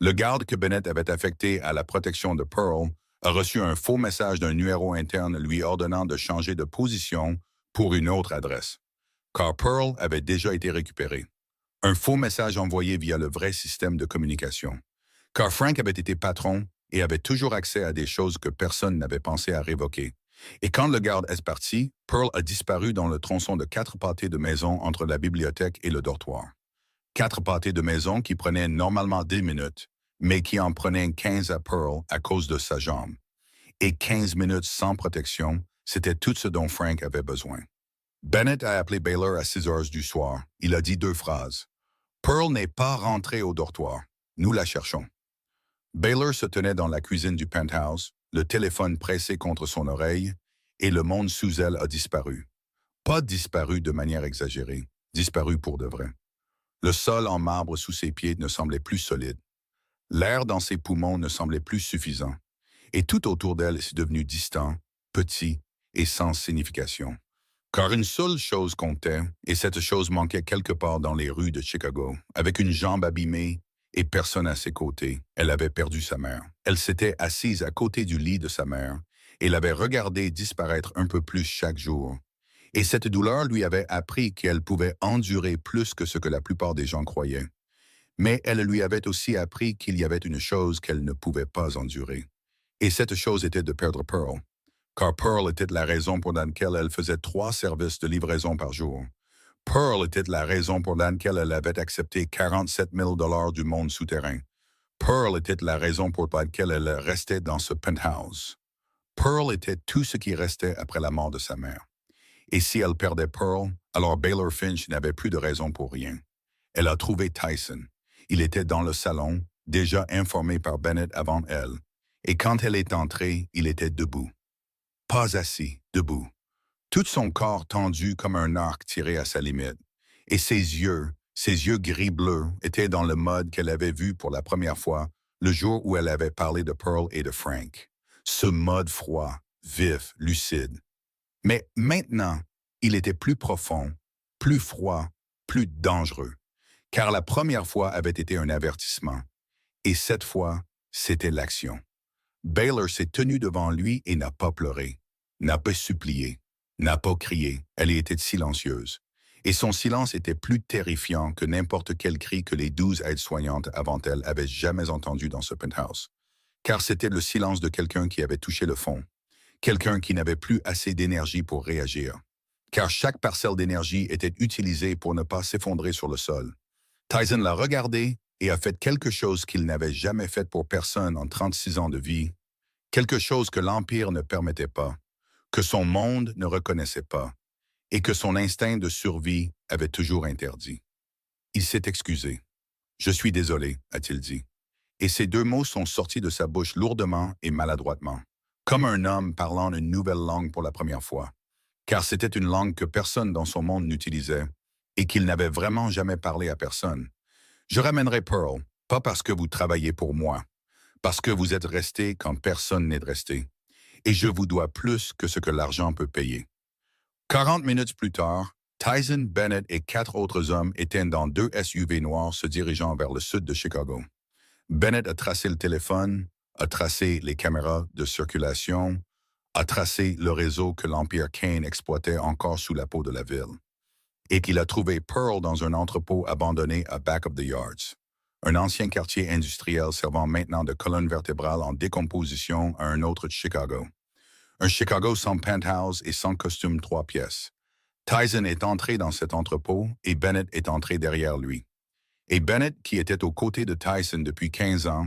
Le garde que Bennett avait affecté à la protection de Pearl a reçu un faux message d'un numéro interne lui ordonnant de changer de position pour une autre adresse. car Pearl avait déjà été récupérée. Un faux message envoyé via le vrai système de communication, car Frank avait été patron et avait toujours accès à des choses que personne n'avait pensé à révoquer. Et quand le garde est parti, Pearl a disparu dans le tronçon de 4 pâtés de maison entre la bibliothèque et le dortoir. 4 pâtés de maison qui prenaient normalement 10 minutes, mais qui en prenaient 15 à Pearl à cause de sa jambe. Et 15 minutes sans protection, c'était tout ce dont Frank avait besoin. Bennett a appelé Baylor à 6 heures du soir. Il a dit 2 phrases. Pearl n'est pas rentrée au dortoir. Nous la cherchons. Baylor se tenait dans la cuisine du penthouse, le téléphone pressé contre son oreille, et le monde sous elle a disparu. Pas disparu de manière exagérée, disparu pour de vrai. Le sol en marbre sous ses pieds ne semblait plus solide. L'air dans ses poumons ne semblait plus suffisant. Et tout autour d'elle est devenu distant, petit et sans signification. Car une seule chose comptait, et cette chose manquait quelque part dans les rues de Chicago, avec une jambe abîmée et personne à ses côtés. Elle avait perdu sa mère. Elle s'était assise à côté du lit de sa mère et l'avait regardée disparaître un peu plus chaque jour. Et cette douleur lui avait appris qu'elle pouvait endurer plus que ce que la plupart des gens croyaient. Mais elle lui avait aussi appris qu'il y avait une chose qu'elle ne pouvait pas endurer. Et cette chose était de perdre Pearl. Car Pearl était la raison pour laquelle elle faisait 3 services de livraison par jour. Pearl était la raison pour laquelle elle avait accepté 47 000 $ du monde souterrain. Pearl était la raison pour laquelle elle restait dans ce penthouse. Pearl était tout ce qui restait après la mort de sa mère. Et si elle perdait Pearl, alors Baylor Finch n'avait plus de raison pour rien. Elle a trouvé Tyson. Il était dans le salon, déjà informé par Bennett avant elle. Et quand elle est entrée, il était debout. Pas assis, debout. Tout son corps tendu comme un arc tiré à sa limite. Et ses yeux gris-bleus, étaient dans le mode qu'elle avait vu pour la première fois le jour où elle avait parlé de Pearl et de Frank. Ce mode froid, vif, lucide. Mais maintenant, il était plus profond, plus froid, plus dangereux. Car la première fois avait été un avertissement. Et cette fois, c'était l'action. Baylor s'est tenue devant lui et n'a pas pleuré, n'a pas supplié, n'a pas crié. Elle était silencieuse. Et son silence était plus terrifiant que n'importe quel cri que les 12 aides-soignantes avant elle avaient jamais entendu dans ce penthouse. Car c'était le silence de quelqu'un qui avait touché le fond, quelqu'un qui n'avait plus assez d'énergie pour réagir. Car chaque parcelle d'énergie était utilisée pour ne pas s'effondrer sur le sol. Tyson l'a regardé et a fait quelque chose qu'il n'avait jamais fait pour personne en 36 ans de vie, quelque chose que l'Empire ne permettait pas, que son monde ne reconnaissait pas, et que son instinct de survie avait toujours interdit. Il s'est excusé. « Je suis désolé », a-t-il dit. Et ces 2 mots sont sortis de sa bouche lourdement et maladroitement, comme un homme parlant une nouvelle langue pour la première fois, car c'était une langue que personne dans son monde n'utilisait et qu'il n'avait vraiment jamais parlé à personne. « Je ramènerai Pearl, pas parce que vous travaillez pour moi, parce que vous êtes resté quand personne n'est resté. Et je vous dois plus que ce que l'argent peut payer. » 40 minutes plus tard, Tyson, Bennett et 4 autres hommes étaient dans 2 SUV noirs se dirigeant vers le sud de Chicago. Bennett a tracé le téléphone, a tracé les caméras de circulation, a tracé le réseau que l'Empire Kane exploitait encore sous la peau de la ville. Et qu'il a trouvé Pearl dans un entrepôt abandonné à Back of the Yards, un ancien quartier industriel servant maintenant de colonne vertébrale en décomposition à un autre de Chicago. Un Chicago sans penthouse et sans costume 3 pièces. Tyson est entré dans cet entrepôt et Bennett est entré derrière lui. Et Bennett, qui était aux côtés de Tyson depuis 15 ans,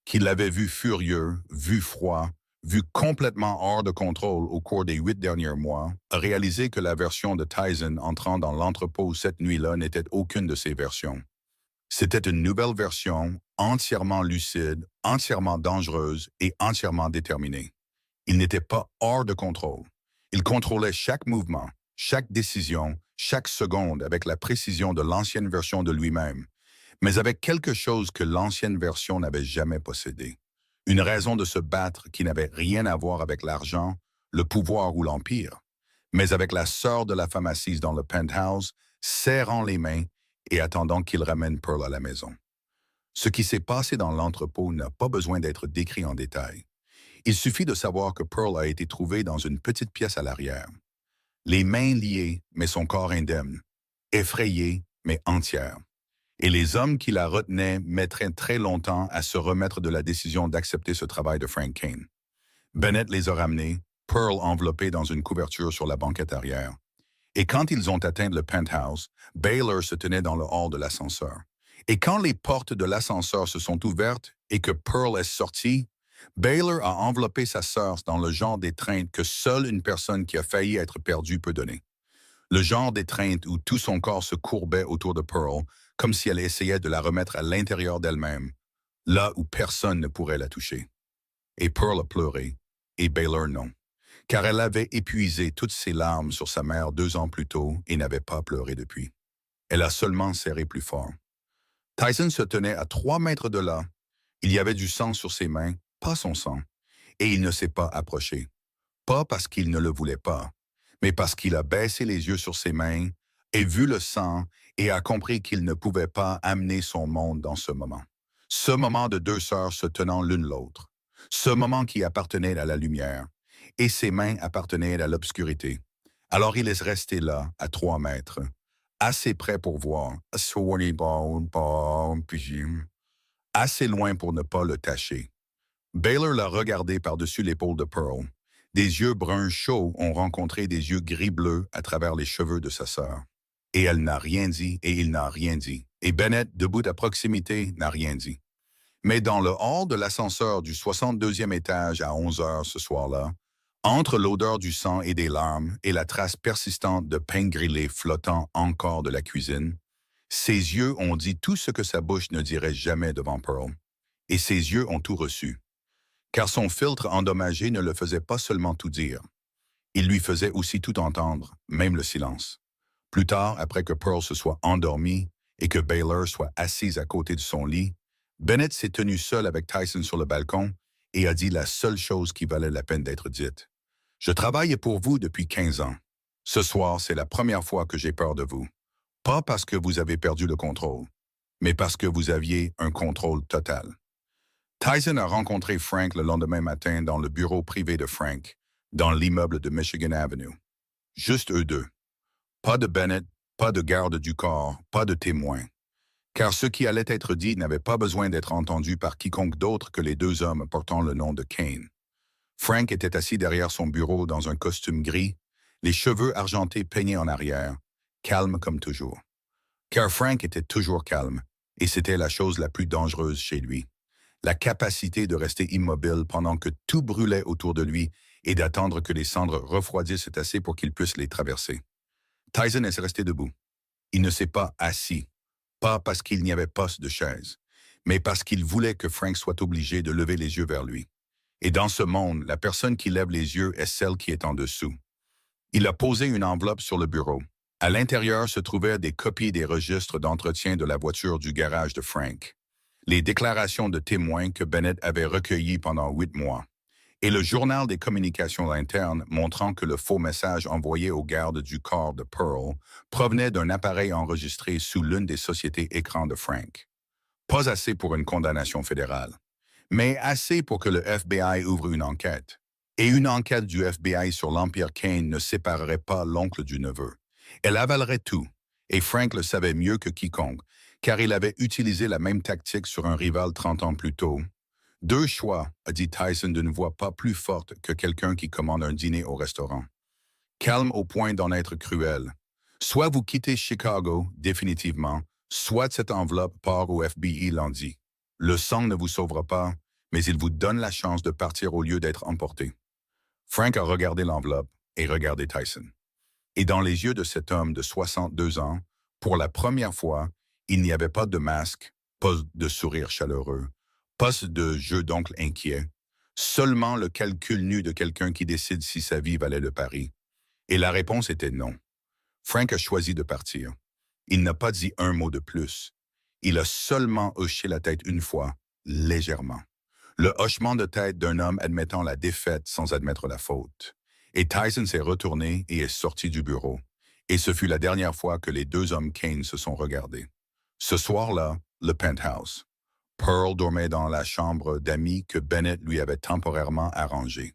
qui l'avait vu furieux, vu froid, vu complètement hors de contrôle au cours des 8 derniers mois, a réalisé que la version de Tyson entrant dans l'entrepôt cette nuit-là n'était aucune de ses versions. C'était une nouvelle version, entièrement lucide, entièrement dangereuse et entièrement déterminée. Il n'était pas hors de contrôle. Il contrôlait chaque mouvement, chaque décision, chaque seconde avec la précision de l'ancienne version de lui-même, mais avec quelque chose que l'ancienne version n'avait jamais possédé. Une raison de se battre qui n'avait rien à voir avec l'argent, le pouvoir ou l'empire, mais avec la sœur de la femme assise dans le penthouse, serrant les mains et attendant qu'il ramène Pearl à la maison. Ce qui s'est passé dans l'entrepôt n'a pas besoin d'être décrit en détail. Il suffit de savoir que Pearl a été trouvée dans une petite pièce à l'arrière. Les mains liées, mais son corps indemne, effrayée, mais entière. Et les hommes qui la retenaient mettraient très longtemps à se remettre de la décision d'accepter ce travail de Frank Kane. Bennett les a ramenés, Pearl enveloppée dans une couverture sur la banquette arrière. Et quand ils ont atteint le penthouse, Baylor se tenait dans le hall de l'ascenseur. Et quand les portes de l'ascenseur se sont ouvertes et que Pearl est sortie, Baylor a enveloppé sa sœur dans le genre d'étreinte que seule une personne qui a failli être perdue peut donner. Le genre d'étreinte où tout son corps se courbait autour de Pearl, comme si elle essayait de la remettre à l'intérieur d'elle-même, là où personne ne pourrait la toucher. Et Pearl a pleuré, et Baylor non, car elle avait épuisé toutes ses larmes sur sa mère 2 ans plus tôt et n'avait pas pleuré depuis. Elle a seulement serré plus fort. Tyson se tenait à 3 mètres de là. Il y avait du sang sur ses mains, pas son sang, et il ne s'est pas approché. Pas parce qu'il ne le voulait pas, mais parce qu'il a baissé les yeux sur ses mains et vu le sang et a compris qu'il ne pouvait pas amener son monde dans ce moment. Ce moment de 2 sœurs se tenant l'une l'autre. Ce moment qui appartenait à la lumière, et ses mains appartenaient à l'obscurité. Alors il est resté là, à 3 mètres, assez près pour voir, assez loin pour ne pas le tâcher. Baylor l'a regardé par-dessus l'épaule de Pearl. Des yeux bruns chauds ont rencontré des yeux gris-bleus à travers les cheveux de sa sœur. Et elle n'a rien dit, et il n'a rien dit. Et Bennett, debout à proximité, n'a rien dit. Mais dans le hall de l'ascenseur du 62e étage à 11 heures ce soir-là, entre l'odeur du sang et des larmes et la trace persistante de pain grillé flottant encore de la cuisine, ses yeux ont dit tout ce que sa bouche ne dirait jamais devant Pearl. Et ses yeux ont tout reçu. Car son filtre endommagé ne le faisait pas seulement tout dire. Il lui faisait aussi tout entendre, même le silence. Plus tard, après que Pearl se soit endormie et que Baylor soit assise à côté de son lit, Bennett s'est tenu seul avec Tyson sur le balcon et a dit la seule chose qui valait la peine d'être dite. « Je travaille pour vous depuis 15 ans. Ce soir, c'est la première fois que j'ai peur de vous. Pas parce que vous avez perdu le contrôle, mais parce que vous aviez un contrôle total. » Tyson a rencontré Frank le lendemain matin dans le bureau privé de Frank, dans l'immeuble de Michigan Avenue. Juste eux deux. Pas de Bennett, pas de garde du corps, pas de témoin. Car ce qui allait être dit n'avait pas besoin d'être entendu par quiconque d'autre que les 2 hommes portant le nom de Kane. Frank était assis derrière son bureau dans un costume gris, les cheveux argentés peignés en arrière, calme comme toujours. Car Frank était toujours calme, et c'était la chose la plus dangereuse chez lui. La capacité de rester immobile pendant que tout brûlait autour de lui et d'attendre que les cendres refroidissent assez pour qu'il puisse les traverser. Tyson est resté debout. Il ne s'est pas assis, pas parce qu'il n'y avait pas de chaise, mais parce qu'il voulait que Frank soit obligé de lever les yeux vers lui. Et dans ce monde, la personne qui lève les yeux est celle qui est en dessous. Il a posé une enveloppe sur le bureau. À l'intérieur se trouvaient des copies des registres d'entretien de la voiture du garage de Frank, les déclarations de témoins que Bennett avait recueillies pendant 8 mois, et le journal des communications internes montrant que le faux message envoyé aux gardes du corps de Pearl provenait d'un appareil enregistré sous l'une des sociétés écrans de Frank. Pas assez pour une condamnation fédérale, mais assez pour que le FBI ouvre une enquête. Et une enquête du FBI sur l'Empire Kane ne séparerait pas l'oncle du neveu. Elle avalerait tout, et Frank le savait mieux que quiconque, car il avait utilisé la même tactique sur un rival 30 ans plus tôt. 2 choix, a dit Tyson d'une voix pas plus forte que quelqu'un qui commande un dîner au restaurant. Calme au point d'en être cruel. Soit vous quittez Chicago, définitivement, soit cette enveloppe part au FBI lundi. Le sang ne vous sauvera pas, mais il vous donne la chance de partir au lieu d'être emporté. Frank a regardé l'enveloppe et regardé Tyson. Et dans les yeux de cet homme de 62 ans, pour la première fois, il n'y avait pas de masque, pas de sourire chaleureux, pas de jeu d'oncle inquiet, seulement le calcul nu de quelqu'un qui décide si sa vie valait le pari. Et la réponse était non. Frank a choisi de partir. Il n'a pas dit un mot de plus. Il a seulement hoché la tête une fois, légèrement. Le hochement de tête d'un homme admettant la défaite sans admettre la faute. Et Tyson s'est retourné et est sorti du bureau. Et ce fut la dernière fois que les 2 hommes Kane se sont regardés. Ce soir-là, le penthouse. Pearl dormait dans la chambre d'amis que Bennett lui avait temporairement arrangée.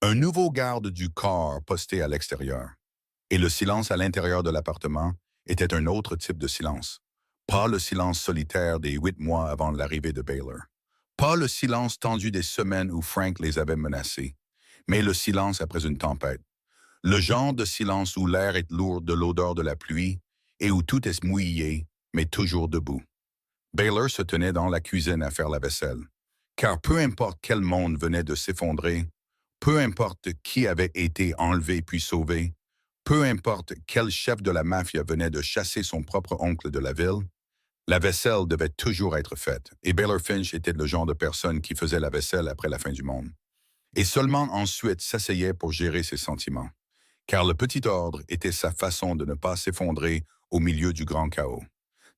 Un nouveau garde du corps posté à l'extérieur. Et le silence à l'intérieur de l'appartement était un autre type de silence. Pas le silence solitaire des 8 mois avant l'arrivée de Baylor. Pas le silence tendu des semaines où Frank les avait menacés, mais le silence après une tempête. Le genre de silence où l'air est lourd de l'odeur de la pluie et où tout est mouillé, mais toujours debout. Baylor se tenait dans la cuisine à faire la vaisselle. Car peu importe quel monde venait de s'effondrer, peu importe qui avait été enlevé puis sauvé, peu importe quel chef de la mafia venait de chasser son propre oncle de la ville, la vaisselle devait toujours être faite, et Baylor Finch était le genre de personne qui faisait la vaisselle après la fin du monde. Et seulement ensuite s'asseyait pour gérer ses sentiments. Car le petit ordre était sa façon de ne pas s'effondrer au milieu du grand chaos.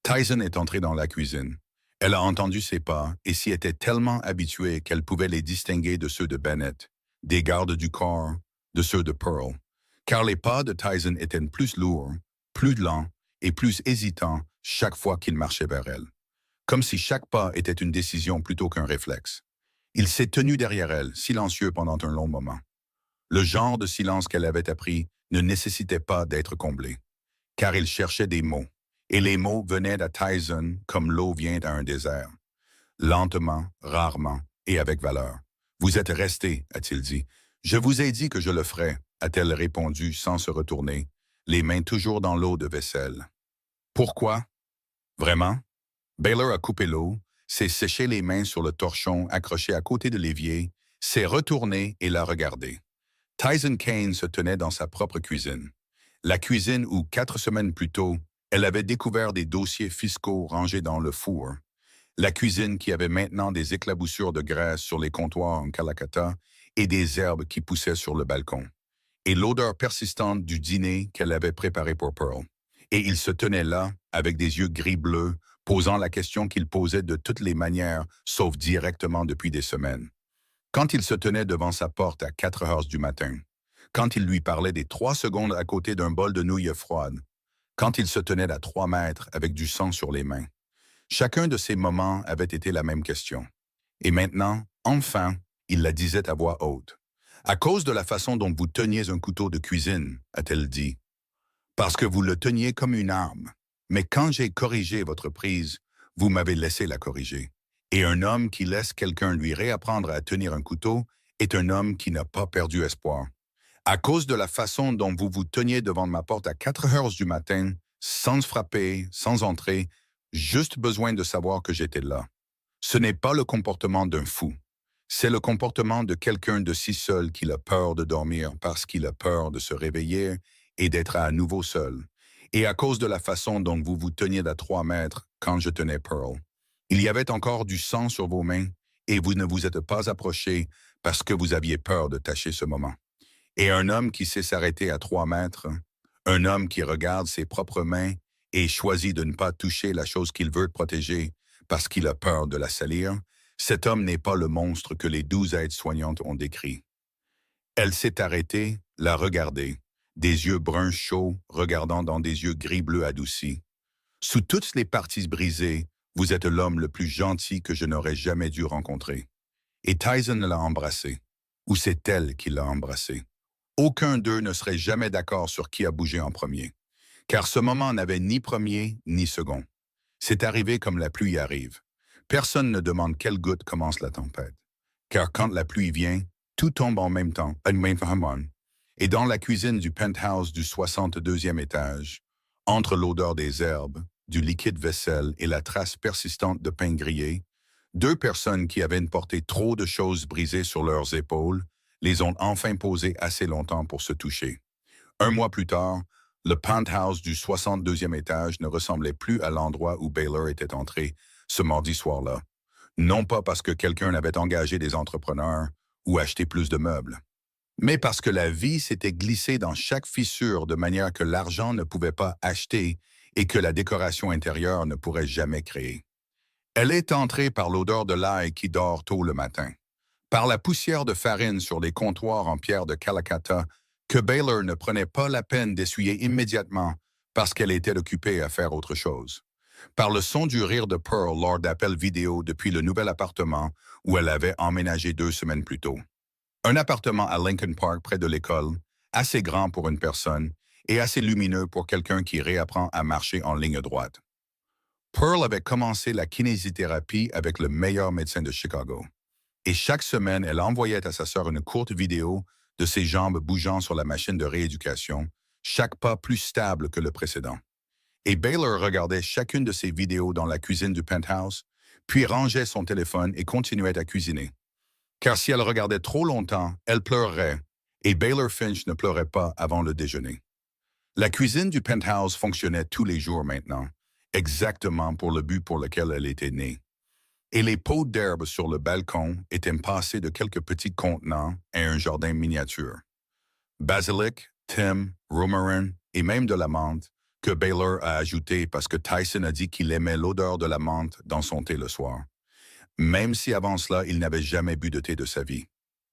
Tyson est entrée dans la cuisine. Elle a entendu ses pas et s'y était tellement habituée qu'elle pouvait les distinguer de ceux de Bennett, des gardes du corps, de ceux de Pearl. Car les pas de Tyson étaient plus lourds, plus lents et plus hésitants chaque fois qu'il marchait vers elle. Comme si chaque pas était une décision plutôt qu'un réflexe. Il s'est tenu derrière elle, silencieux pendant un long moment. Le genre de silence qu'elle avait appris ne nécessitait pas d'être comblé, car il cherchait des mots, et les mots venaient à Tyson comme l'eau vient à un désert. Lentement, rarement et avec valeur. « Vous êtes resté, a-t-il dit. « Je vous ai dit que je le ferais, a-t-elle répondu sans se retourner, les mains toujours dans l'eau de vaisselle. « Pourquoi? Vraiment? » Baylor a coupé l'eau, s'est séché les mains sur le torchon accroché à côté de l'évier, s'est retourné et l'a regardé. Tyson Kane se tenait dans sa propre cuisine. La cuisine où, 4 semaines plus tôt, elle avait découvert des dossiers fiscaux rangés dans le four. La cuisine qui avait maintenant des éclaboussures de graisse sur les comptoirs en Kalakata et des herbes qui poussaient sur le balcon. Et l'odeur persistante du dîner qu'elle avait préparé pour Pearl. Et il se tenait là, avec des yeux gris-bleus, posant la question qu'il posait de toutes les manières, sauf directement depuis des semaines. Quand il se tenait devant sa porte à 4 heures du matin, quand il lui parlait des 3 secondes à côté d'un bol de nouilles froides, quand il se tenait à 3 mètres avec du sang sur les mains. Chacun de ces moments avait été la même question. Et maintenant, enfin, il la disait à voix haute. « À cause de la façon dont vous teniez un couteau de cuisine, a-t-elle dit. Parce que vous le teniez comme une arme. Mais quand j'ai corrigé votre prise, vous m'avez laissé la corriger. Et un homme qui laisse quelqu'un lui réapprendre à tenir un couteau est un homme qui n'a pas perdu espoir. À cause de la façon dont vous vous teniez devant ma porte à 4 heures du matin, sans frapper, sans entrer, juste besoin de savoir que j'étais là. Ce n'est pas le comportement d'un fou. C'est le comportement de quelqu'un de si seul qu'il a peur de dormir parce qu'il a peur de se réveiller et d'être à nouveau seul. Et à cause de la façon dont vous vous teniez à 3 mètres quand je tenais Pearl. Il y avait encore du sang sur vos mains et vous ne vous êtes pas approché parce que vous aviez peur de tâcher ce moment. Et un homme qui sait s'arrêter à 3 mètres, un homme qui regarde ses propres mains et choisit de ne pas toucher la chose qu'il veut protéger parce qu'il a peur de la salir, cet homme n'est pas le monstre que les 12 aides-soignantes ont décrit. Elle s'est arrêtée, l'a regardé, des yeux bruns chauds regardant dans des yeux gris-bleu adoucis. Sous toutes les parties brisées, vous êtes l'homme le plus gentil que je n'aurais jamais dû rencontrer. Et Tyson l'a embrassé. Ou c'est elle qui l'a embrassé. Aucun d'eux ne serait jamais d'accord sur qui a bougé en premier. Car ce moment n'avait ni premier ni second. C'est arrivé comme la pluie arrive. Personne ne demande quelle goutte commence la tempête. Car quand la pluie vient, tout tombe en même temps. Et dans la cuisine du penthouse du 62e étage, entre l'odeur des herbes, du liquide vaisselle et la trace persistante de pain grillé, 2 personnes qui avaient porté trop de choses brisées sur leurs épaules les ont enfin posées assez longtemps pour se toucher. 1 mois plus tard, le penthouse du 62e étage ne ressemblait plus à l'endroit où Baylor était entré ce mardi soir-là. Non pas parce que quelqu'un avait engagé des entrepreneurs ou acheté plus de meubles, mais parce que la vie s'était glissée dans chaque fissure de manière que l'argent ne pouvait pas acheter et que la décoration intérieure ne pourrait jamais créer. Elle est entrée par l'odeur de l'ail qui dort tôt le matin, par la poussière de farine sur les comptoirs en pierre de Kalakata que Baylor ne prenait pas la peine d'essuyer immédiatement parce qu'elle était occupée à faire autre chose, par le son du rire de Pearl lors d'appels vidéo depuis le nouvel appartement où elle avait emménagé 2 semaines plus tôt. Un appartement à Lincoln Park près de l'école, assez grand pour une personne, et assez lumineux pour quelqu'un qui réapprend à marcher en ligne droite. Pearl avait commencé la kinésithérapie avec le meilleur médecin de Chicago. Et chaque semaine, elle envoyait à sa sœur une courte vidéo de ses jambes bougeant sur la machine de rééducation, chaque pas plus stable que le précédent. Et Baylor regardait chacune de ces vidéos dans la cuisine du penthouse, puis rangeait son téléphone et continuait à cuisiner. Car si elle regardait trop longtemps, elle pleurerait, et Baylor Finch ne pleurait pas avant le déjeuner. La cuisine du penthouse fonctionnait tous les jours maintenant, exactement pour le but pour lequel elle était née. Et les pots d'herbe sur le balcon étaient passés de quelques petits contenants à un jardin miniature. Basilic, thym, romarin et même de la menthe que Baylor a ajouté parce que Tyson a dit qu'il aimait l'odeur de la menthe dans son thé le soir. Même si avant cela, il n'avait jamais bu de thé de sa vie.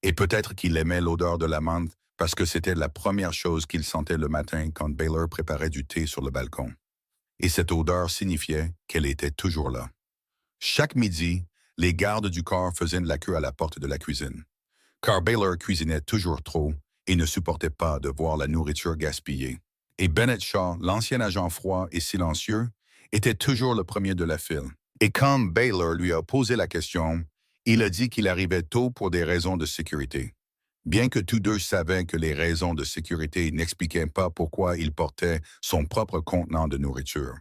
Et peut-être qu'il aimait l'odeur de la menthe parce que c'était la première chose qu'il sentait le matin quand Baylor préparait du thé sur le balcon. Et cette odeur signifiait qu'elle était toujours là. Chaque midi, les gardes du corps faisaient de la queue à la porte de la cuisine, car Baylor cuisinait toujours trop et ne supportait pas de voir la nourriture gaspillée. Et Bennett Shaw, l'ancien agent froid et silencieux, était toujours le premier de la file. Et quand Baylor lui a posé la question, il a dit qu'il arrivait tôt pour des raisons de sécurité. Bien que tous deux savaient que les raisons de sécurité n'expliquaient pas pourquoi il portait son propre contenant de nourriture.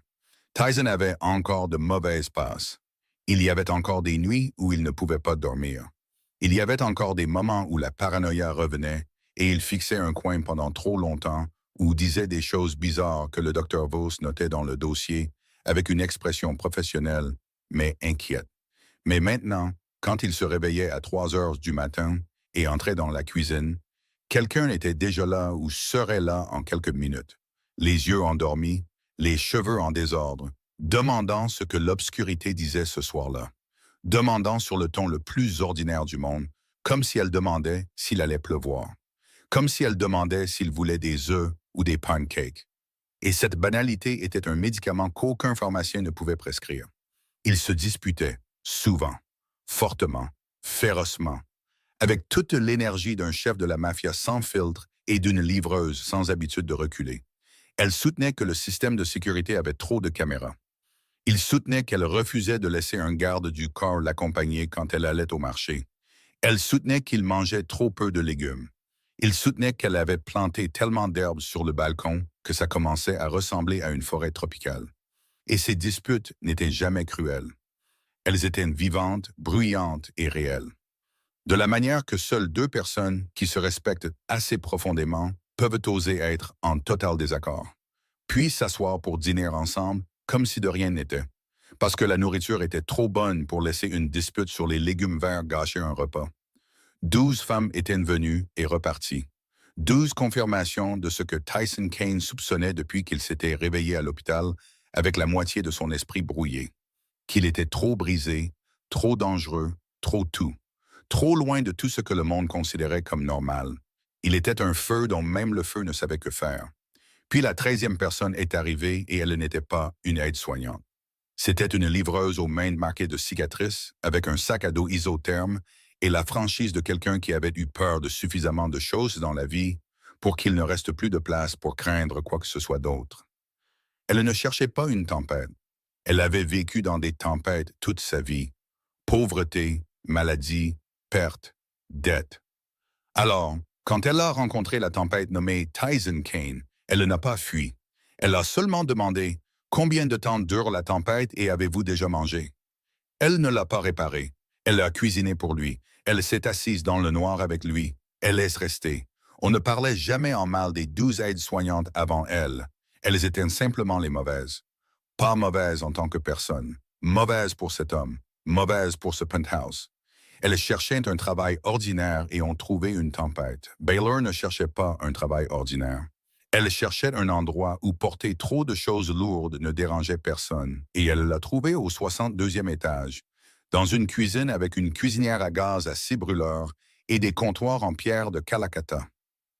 Tyson avait encore de mauvaises passes. Il y avait encore des nuits où il ne pouvait pas dormir. Il y avait encore des moments où la paranoïa revenait et il fixait un coin pendant trop longtemps ou disait des choses bizarres que le docteur Vos notait dans le dossier avec une expression professionnelle, mais inquiète. Mais maintenant, quand il se réveillait à 3 heures du matin et entrait dans la cuisine, quelqu'un était déjà là ou serait là en quelques minutes, les yeux endormis, les cheveux en désordre, demandant ce que l'obscurité disait ce soir-là, demandant sur le ton le plus ordinaire du monde, comme si elle demandait s'il allait pleuvoir, comme si elle demandait s'il voulait des œufs ou des pancakes. Et cette banalité était un médicament qu'aucun pharmacien ne pouvait prescrire. Ils se disputaient, souvent, fortement, férocement, avec toute l'énergie d'un chef de la mafia sans filtre et d'une livreuse sans habitude de reculer. Elle soutenait que le système de sécurité avait trop de caméras. Il soutenait qu'elle refusait de laisser un garde du corps l'accompagner quand elle allait au marché. Elle soutenait qu'il mangeait trop peu de légumes. Il soutenait qu'elle avait planté tellement d'herbes sur le balcon que ça commençait à ressembler à une forêt tropicale. Et ces disputes n'étaient jamais cruelles. Elles étaient vivantes, bruyantes et réelles. De la manière que seules deux personnes qui se respectent assez profondément peuvent oser être en total désaccord, puis s'asseoir pour dîner ensemble comme si de rien n'était, parce que la nourriture était trop bonne pour laisser une dispute sur les légumes verts gâcher un repas. 12 femmes étaient venues et reparties. 12 confirmations de ce que Tyson Cain soupçonnait depuis qu'il s'était réveillé à l'hôpital avec la moitié de son esprit brouillé. Qu'il était trop brisé, trop dangereux, trop tout. Trop loin de tout ce que le monde considérait comme normal. Il était un feu dont même le feu ne savait que faire. Puis la 13e personne est arrivée et elle n'était pas une aide-soignante. C'était une livreuse aux mains marquées de cicatrices, avec un sac à dos isotherme et la franchise de quelqu'un qui avait eu peur de suffisamment de choses dans la vie pour qu'il ne reste plus de place pour craindre quoi que ce soit d'autre. Elle ne cherchait pas une tempête. Elle avait vécu dans des tempêtes toute sa vie. Pauvreté, maladie, perte, dette. Alors, quand elle a rencontré la tempête nommée Tyson Cain, elle n'a pas fui. Elle a seulement demandé « Combien de temps dure la tempête et avez-vous déjà mangé ?» Elle ne l'a pas réparé. Elle a cuisiné pour lui. Elle s'est assise dans le noir avec lui. Elle laisse rester. On ne parlait jamais en mal des 12 aides-soignantes avant elle. Elles étaient simplement les mauvaises. Pas mauvaises en tant que personne. Mauvaises pour cet homme. Mauvaises pour ce penthouse. Elles cherchaient un travail ordinaire et ont trouvé une tempête. Baylor ne cherchait pas un travail ordinaire. Elle cherchait un endroit où porter trop de choses lourdes ne dérangeait personne, et elle l'a trouvé au 62e étage, dans une cuisine avec une cuisinière à gaz à 6 brûleurs et des comptoirs en pierre de Calacata,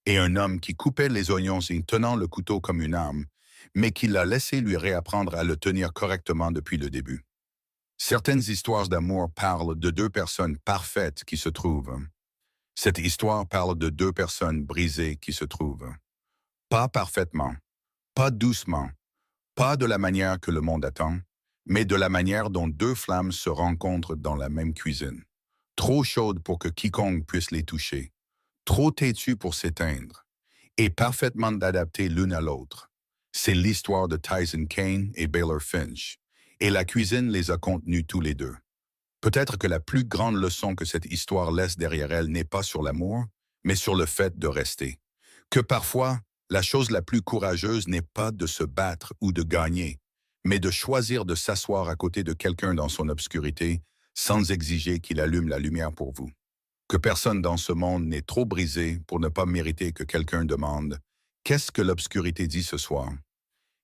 et un homme qui coupait les oignons en tenant le couteau comme une arme, mais qui l'a laissé lui réapprendre à le tenir correctement depuis le début. Certaines histoires d'amour parlent de deux personnes parfaites qui se trouvent. Cette histoire parle de deux personnes brisées qui se trouvent. Pas parfaitement, pas doucement, pas de la manière que le monde attend, mais de la manière dont deux flammes se rencontrent dans la même cuisine. Trop chaudes pour que quiconque puisse les toucher, trop têtues pour s'éteindre, et parfaitement adaptées l'une à l'autre. C'est l'histoire de Tyson Kane et Baylor Finch, et la cuisine les a contenus tous les deux. Peut-être que la plus grande leçon que cette histoire laisse derrière elle n'est pas sur l'amour, mais sur le fait de rester. Que parfois, la chose la plus courageuse n'est pas de se battre ou de gagner, mais de choisir de s'asseoir à côté de quelqu'un dans son obscurité sans exiger qu'il allume la lumière pour vous. Que personne dans ce monde n'est trop brisé pour ne pas mériter que quelqu'un demande «Qu'est-ce que l'obscurité dit ce soir?»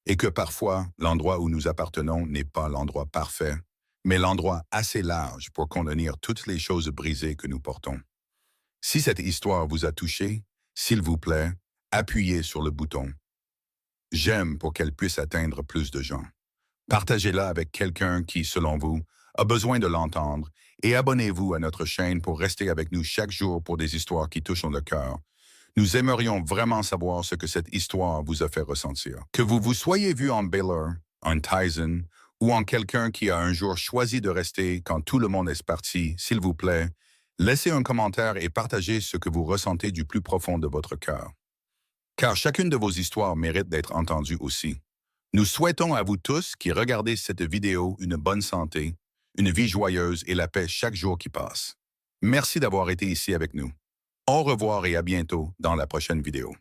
Et que parfois, l'endroit où nous appartenons n'est pas l'endroit parfait, mais l'endroit assez large pour contenir toutes les choses brisées que nous portons. Si cette histoire vous a touché, s'il vous plaît, appuyez sur le bouton «J'aime» pour qu'elle puisse atteindre plus de gens. Partagez-la avec quelqu'un qui, selon vous, a besoin de l'entendre et abonnez-vous à notre chaîne pour rester avec nous chaque jour pour des histoires qui touchent le cœur. Nous aimerions vraiment savoir ce que cette histoire vous a fait ressentir. Que vous vous soyez vu en Baylor, en Tyson, ou en quelqu'un qui a un jour choisi de rester quand tout le monde est parti, s'il vous plaît, laissez un commentaire et partagez ce que vous ressentez du plus profond de votre cœur. Car chacune de vos histoires mérite d'être entendue aussi. Nous souhaitons à vous tous qui regardez cette vidéo une bonne santé, une vie joyeuse et la paix chaque jour qui passe. Merci d'avoir été ici avec nous. Au revoir et à bientôt dans la prochaine vidéo.